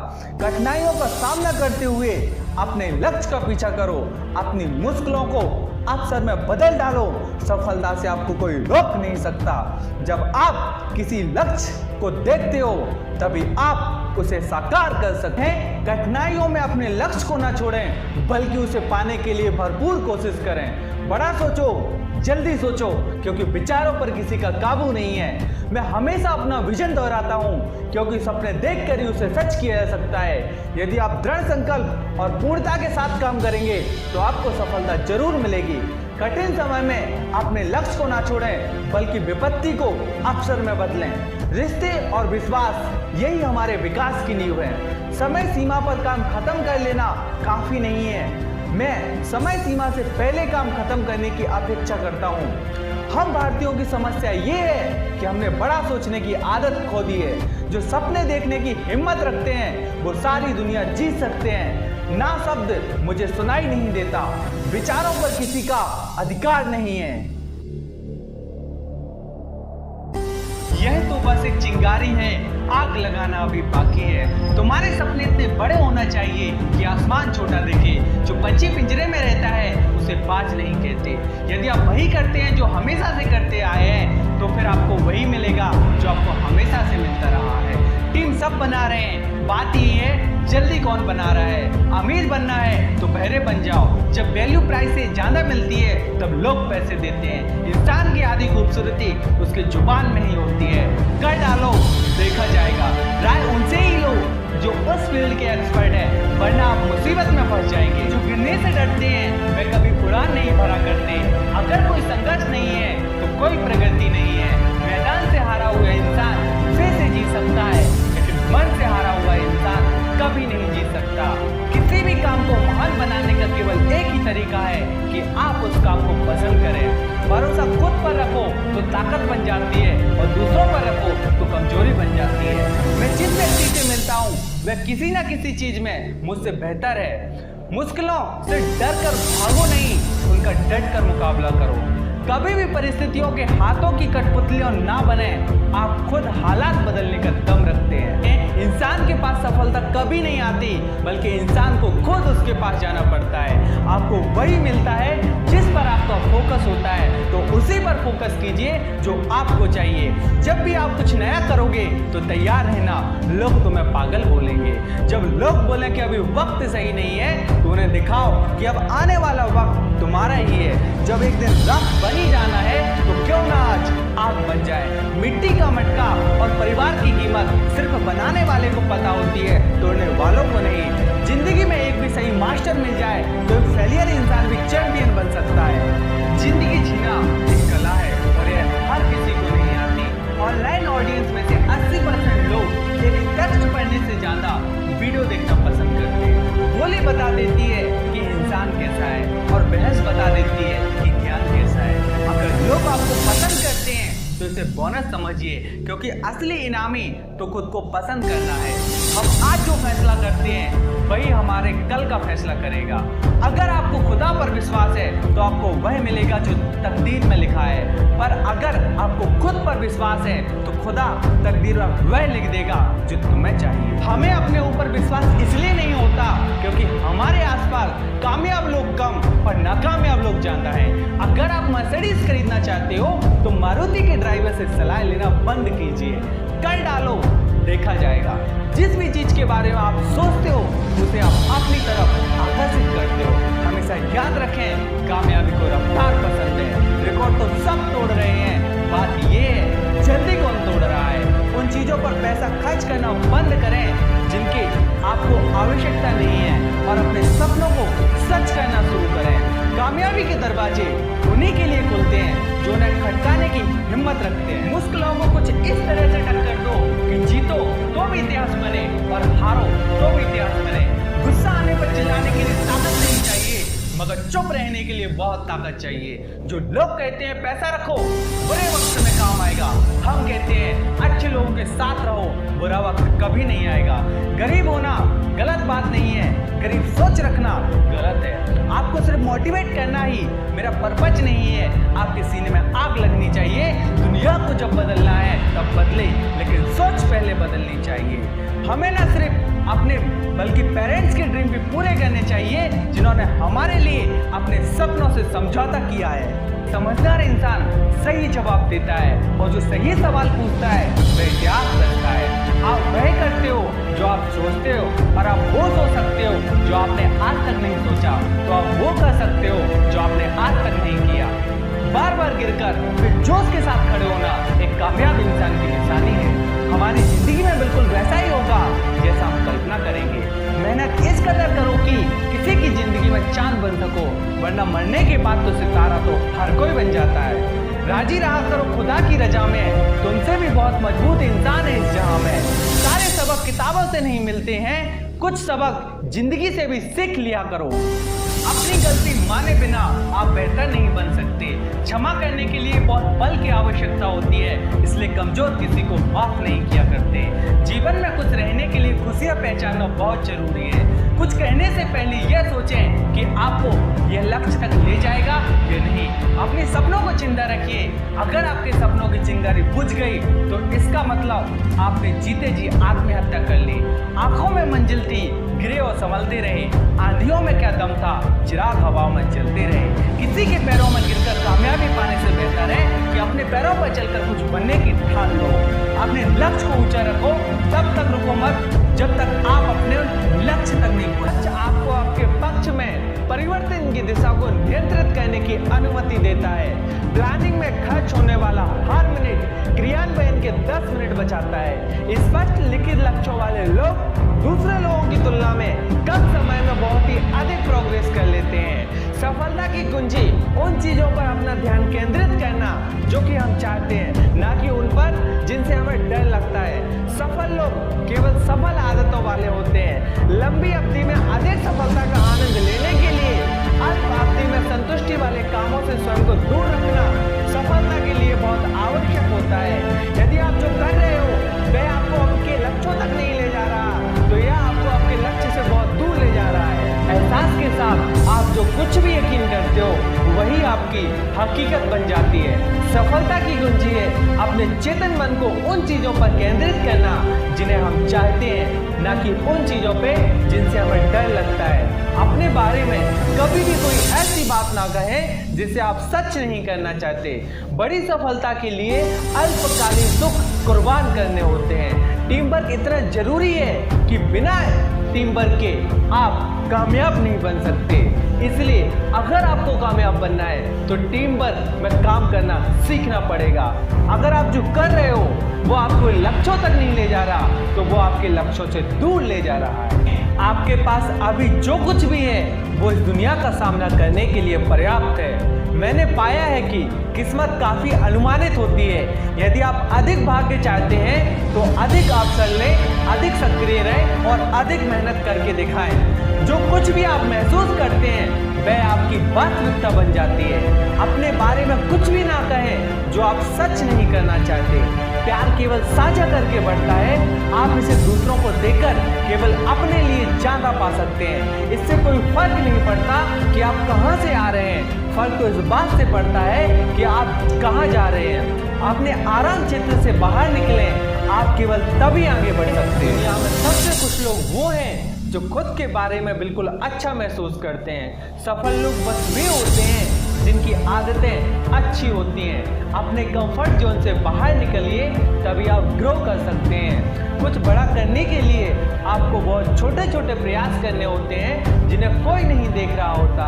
कठिनाइयों का सामना करते हुए अपने लक्ष्य का पीछा करो, अपनी मुश्किलों को अवसर में बदल डालो। सफलता से आपको कोई रोक नहीं सकता। जब आप किसी लक्ष्य को देखते हो, तभी आप उसे साकार कर सकते हैं। कठिनाइयों में अपने लक्ष्य को ना छोड़ें, बल्कि उसे पाने के लिए भरपूर कोशिश करें। बड़ा सोचो, जल्दी सोचो, क्योंकि विचारों पर किसी का काबू नहीं है। मैं हमेशा अपना विजन दोहराता हूँ, क्योंकि सपने देख कर ही उसे सच किया जा सकता है। यदि आप दृढ़ संकल्प और पूर्णता के साथ काम करेंगे तो आपको सफलता जरूर मिलेगी। कठिन समय में अपने लक्ष्य को ना छोड़ें, बल्कि विपत्ति को अवसर में बदलें। रिश्ते और विश्वास यही हमारे विकास की नींव है। समय सीमा पर काम खत्म कर लेना काफी नहीं है। मैं समय सीमा से पहले काम खत्म करने की अपेक्षा करता हूँ। हम भारतीयों की समस्या ये है कि हमने बड़ा सोचने की आदत खो दी है। जो सपने देखने की हिम्मत रखते हैं वो सारी दुनिया जीत सकते हैं। ना शब्द मुझे सुनाई नहीं देता, विचारों पर किसी का अधिकार नहीं है। यह तो बस एक चिंगारी है, आग लगाना अभी बाकी है। तुम्हारे सपने इतने बड़े होना चाहिए कि आसमान छोटा दिखे। जो पंछी पिंजरे में रहता है उसे बाज नहीं कहते। यदि आप वही करते हैं जो हमेशा से करते आए हैं तो फिर आपको वही मिलेगा जो आपको हमेशा से मिलता रहा है। टीम सब बना रहे हैं, बात ये है जल्दी कौन बना रहा है। अमीर बनना है तो बहरे बन जाओ। जब वैल्यू प्राइस से ज्यादा मिलती है तब लोग पैसे देते हैं। इंसान की आधी खूबसूरती उसके जुबान में ही होती है। कर डालो, देखा जाएगा। राय उनसे ही लो जो उस फील्ड के एक्सपर्ट है, वरना आप मुसीबत में फंस जाएंगे। जो गिरने से डरते हैं वे कभी उड़ान नहीं भरा करते। अगर कोई संघर्ष नहीं है तो कोई प्रगति नहीं है। मैदान से हारा हुआ इंसान फिर से जी सकता है, लेकिन मन से हारा हुआ इंसान कभी नहीं जी सकता। किसी भी काम को महान बनाने का केवल एक ही तरीका है कि आप उस काम को पसंद करें। भरोसा खुद पर रखो तो ताकत बन जाती है, और दूसरों पर रखो तो कमजोरी बन जाती है। मैं जिस व्यक्ति से मिलता हूँ वह किसी न किसी चीज में मुझसे बेहतर है। मुश्किलों से डर कर भागो नहीं, उनका डट कर मुकाबला करो। कभी भी परिस्थितियों के हाथों की कठपुतलियों ना बने। आप खुद हालात बदलने का दम रखते हैं। इंसान के पास सफलता कभी नहीं आती, बल्कि इंसान को खुद उसके पास जाना पड़ता है। आपको वही मिलता है जिस पर आपका फोकस होता है, तो उसी पर फोकस कीजिए जो आपको चाहिए। जब भी आप कुछ नया करोगे तो तैयार रहना, लोग तुम्हें पागल बोलेंगे। जब लोग बोले कि अभी वक्त सही नहीं है तो उन्हें दिखाओ कि अब आने वाला वक्त तुम्हारा ही है। जब एक दिन रफ बन ही जाना है तो क्यों ना आज आग बन जाए। मिट्टी का मटका और परिवार की कीमत सिर्फ बनाने वाले को पता होती है, तोड़ने वालों को नहीं। जिंदगी में एक भी सही मास्टर मिल जाए तो एक फेलियर इंसान भी चैंपियन बन सकता है। जिंदगी जीना एक कला है और यह हर किसी को नहीं आती। ऑनलाइन ऑडियंस में से 80% लोग एक टेक्स्ट पढ़ने से ज्यादा वीडियो देखना पसंद करते हैं। बोली बता देती है कि इंसान कैसा है और बहस बता देती है कि ज्ञान कैसा है। अगर लोग आपको पसंद करते हैं तो इसे बोनस समझिए, क्योंकि असली इनामी तो खुद को पसंद करना है। हम आज जो फैसला करते हैं वही हमारे कल का फैसला करेगा। अगर आपको खुदा पर विश्वास है तो आपको वह मिलेगा जो तकदीर में लिखा है, पर अगर आपको खुद पर विश्वास है तो खुदा तकदीर में वह लिख देगा जो तुम्हें चाहिए। हमें अपने ऊपर विश्वास इसलिए नहीं होता क्योंकि हमारे आसपास कामयाब लोग कम और नाकामयाब लोग ज्यादा हैं। अगर आप मर्सिडीज खरीदना चाहते हो तो मारुति के ड्राइवर से सलाह लेना बंद कीजिए। कर डालो, देखा जाएगा। जिस भी चीज के बारे में आप सोचते हो उसे आप अपनी तरफ आकर्षित करते हो। हमेशा याद रखें, कामयाबी को रफ्तार पसंद है। रिकॉर्ड तो सब तोड़ रहे हैं, बात ये है जल्दी कौन तोड़ रहा है। उन चीजों पर पैसा खर्च करना बंद करें जिनकी आपको आवश्यकता नहीं है, और अपने सपनों को सच करना शुरू करें। कामयाबी के दरवाजे उन्हीं के लिए खुलते हैं जो उन्हें खटकाने की हिम्मत रखते हैं। मुश्किलों को कुछ इस तरह से टक्कर दो कि जीतो तो भी इतिहास बने और हारो तो भी इतिहास बने। गुस्सा आने पर चिल्लाने के लिए ताकत नहीं चाहिए, मगर चुप रहने के लिए बहुत ताकत चाहिए। जो लोग कहते हैं पैसा रखो बुरे वक्त में काम आएगा, हम कहते हैं अच्छे लोगों के साथ रहो, बुरा वक्त कभी नहीं आएगा। गरीब होना गलत बात नहीं है, गरीब सोच रखना गलत है। आपको सिर्फ मोटिवेट करना ही मेरा पर्पज नहीं है। आपके सीने में आग लगनी चाहिए। दुनिया को जब बदलना है तब बदले, लेकिन सोच पहले बदलनी चाहिए। हमें ना सिर्फ अपने बल्कि पेरेंट्स के ड्रीम भी पूरे करने चाहिए जिन्होंने हमारे लिए अपने सपनों से समझौता किया है। समझदार इंसान सही जवाब देता है और जो सही सवाल पूछता है वह इतिहास रचता है। आप वह करते हो जो आप सोचते हो, और आप वो सोच सकते हो जो आपने आज तक नहीं सोचा, तो आप वो कर सकते हो जो आपने आज तक नहीं किया। बार बार गिरकर फिर जोश के साथ खड़े होना एक कामयाब इंसान की निशानी है। हमारी जिंदगी में बिल्कुल वैसा ही होगा जैसा हम कल्पना करेंगे। मेहनत इस कदर करो कि किसी की जिंदगी में चांद बन सको, वरना मरने के बाद तो सितारा तो हर कोई बन जाता है। राजी रहा करो खुदा की रजा में, तुमसे भी बहुत मजबूत इंसान है इस जहां में। सारे सबक किताबों से नहीं मिलते हैं, कुछ सबक जिंदगी से भी सीख लिया करो। अपनी गलती माने बिना आप बेहतर नहीं बन सकते। क्षमा करने के लिए बहुत बल की आवश्यकता होती है, इसलिए कमजोर किसी को माफ नहीं किया करते। जीवन में कुछ रहने के लिए खुशियां पहचानना बहुत जरूरी है। कुछ कहने से पहले यह सोचें कि आपको यह लक्ष्य तक ले जाएगा या नहीं। अपने सपनों को जिंदा रखिए। अगर आपके सपनों की चिंगारी बुझ गई तो इसका मतलब आपने जीते जी आत्महत्या कर ली। आंखों में मंजिल थी, गिरे और संभलते रहे। आंधियों में क्या दम था, चिराग हवाओं में जलते रहे। किसी के पैरों में गिरकर कामयाबी पाने से बेहतर है कि अपने पैरों पर चलकर कुछ बनने की ठान लो। अपने लक्ष्य को ऊंचा रखो, तब तक रुको मत जब तक आप अपने लक्ष्य तक नहीं पहुंचे। आपको आपके पक्ष में परिवर्तन की दिशा को नियंत्रित करने की अनुमति देता है। प्लानिंग में खर्च होने वाला हर मिनट क्रियान्वयन के 10 मिनट बचाता है। स्पष्ट लिखित लक्ष्यों वाले लोग दूसरे लोगों की तुलना में कम समय में बहुत ही अधिक प्रोग्रेस कर लेते हैं। सफलता की कुंजी उन चीजों पर अपना ध्यान केंद्रित करना जो कि हम चाहते हैं, ना कि उन पर जिनसे हमें डर लगता है। सफल लोग केवल सफल आदतों वाले होते हैं। लंबी अवधि में अधिक सफलता का आनंद लेने के लिए अल्प अवधि में संतुष्टि वाले कामों से स्वयं को दूर रखना सफलता के लिए बहुत आवश्यक होता है। यदि आप जो कर रहे हो वह आपको आपके लक्ष्यों तक नहीं ले जा रहा, तो यह आपको आपके लक्ष्य से बहुत दूर ले जा रहा है। एहसास के साथ आप जो कुछ भी यकीन करते हो वही आपकी हकीकत बन जाती है। सफलता की कुंजी है अपने चेतन मन को उन चीजों पर केंद्रित करना जिन्हें हम चाहते हैं, ना कि उन चीजों पे जिनसे हमें डर लगता है। अपने बारे में कभी भी कोई ऐसी बात ना कहें जिसे आप सच नहीं करना चाहते। बड़ी सफलता के लिए अल्पकालीन सुख कुर्बान करने होते हैं। टीम वर्क इतना जरूरी है कि बिना टीम वर्क के आप कामयाब नहीं बन सकते। इसलिए अगर आपको कामयाब बनना है तो टीम वर्क में काम करना सीखना पड़ेगा। अगर आप जो कर रहे हो वो आपको लक्ष्यों तक नहीं ले जा रहा, तो वो आपके लक्ष्यों से दूर ले जा रहा है। आपके पास अभी जो कुछ भी है वो इस दुनिया का सामना करने के लिए पर्याप्त है। मैंने पाया है कि किस्मत काफी अनुमानित होती है। यदि आप अधिक भाग्य चाहते हैं तो अधिक अवसर लें, अधिक सक्रिय रहें और अधिक मेहनत करके दिखाएं। जो कुछ भी आप महसूस करते हैं वह आपकी वास्तविकता बन जाती है। अपने बारे में कुछ भी ना कहें जो आप सच नहीं करना चाहते। प्यार केवल साझा करके बढ़ता है। आप इसे दूसरों को देकर केवल अपने लिए ज्यादा पा सकते हैं। इससे कोई फर्क नहीं पड़ता कि आप कहां से आ रहे हैं, फर्क तो इस बात से पड़ता है कि आप कहां जा रहे हैं। अपने आराम क्षेत्र से बाहर निकले, आप केवल तभी आगे बढ़ सकते हैं। दुनिया में सबसे कुछ लोग वो हैं जो खुद के बारे में बिल्कुल अच्छा महसूस करते हैं। सफल लोग बस वे होते हैं जिनकी आदतें अच्छी होती हैं। अपने कंफर्ट जोन से बाहर निकलिए, तभी आप ग्रो कर सकते हैं। कुछ बड़ा करने के लिए आपको बहुत छोटे छोटे प्रयास करने होते हैं जिन्हें कोई नहीं देख रहा होता।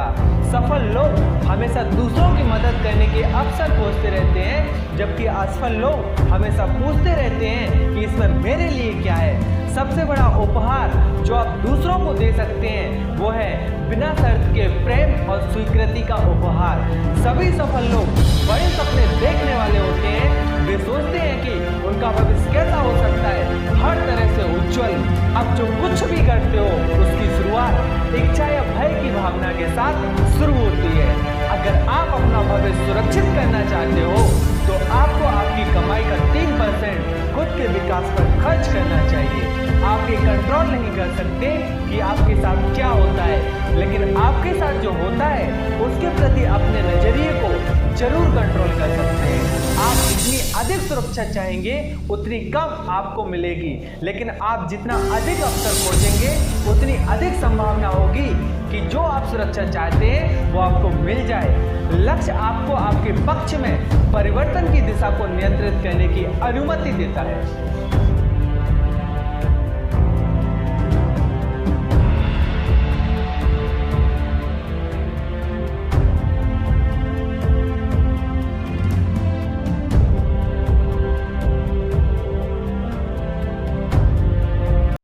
सफल लोग हमेशा दूसरों की मदद करने के अवसर खोजते रहते हैं, जबकि असफल लोग हमेशा पूछते रहते हैं कि इसमें मेरे लिए क्या है। सबसे बड़ा उपहार जो आप दूसरों को दे सकते हैं वो है बिना शर्त के प्रेम और स्वीकृति का उपहार। सभी सफल लोग बड़े सपने देखने वाले होते हैं। वे सोचते हैं कि उनका भविष्य कैसा हो सकता है, हर तरह से उज्जवल। अब जो कुछ भी करते हो उसकी शुरुआत इच्छा या भय की भावना के साथ शुरू होती है। अगर आप अपना भविष्य सुरक्षित करना चाहते हो तो आपको आपकी कमाई का 3% खुद के विकास पर खर्च करना चाहिए। आप ये कंट्रोल नहीं कर सकते कि आपके साथ क्या होता है, लेकिन आपके साथ जो होता है उसके प्रति अपने नजरिए को जरूर कंट्रोल कर सकते हैं। आप जितनी अधिक सुरक्षा चाहेंगे उतनी कम आपको मिलेगी, लेकिन आप जितना अधिक अवसर खोजेंगे उतनी अधिक संभावना होगी कि जो आप सुरक्षा चाहते हैं वो आपको मिल जाए। लक्ष्य आपको आपके पक्ष में परिवर्तन की दिशा को नियंत्रित करने की अनुमति देता है।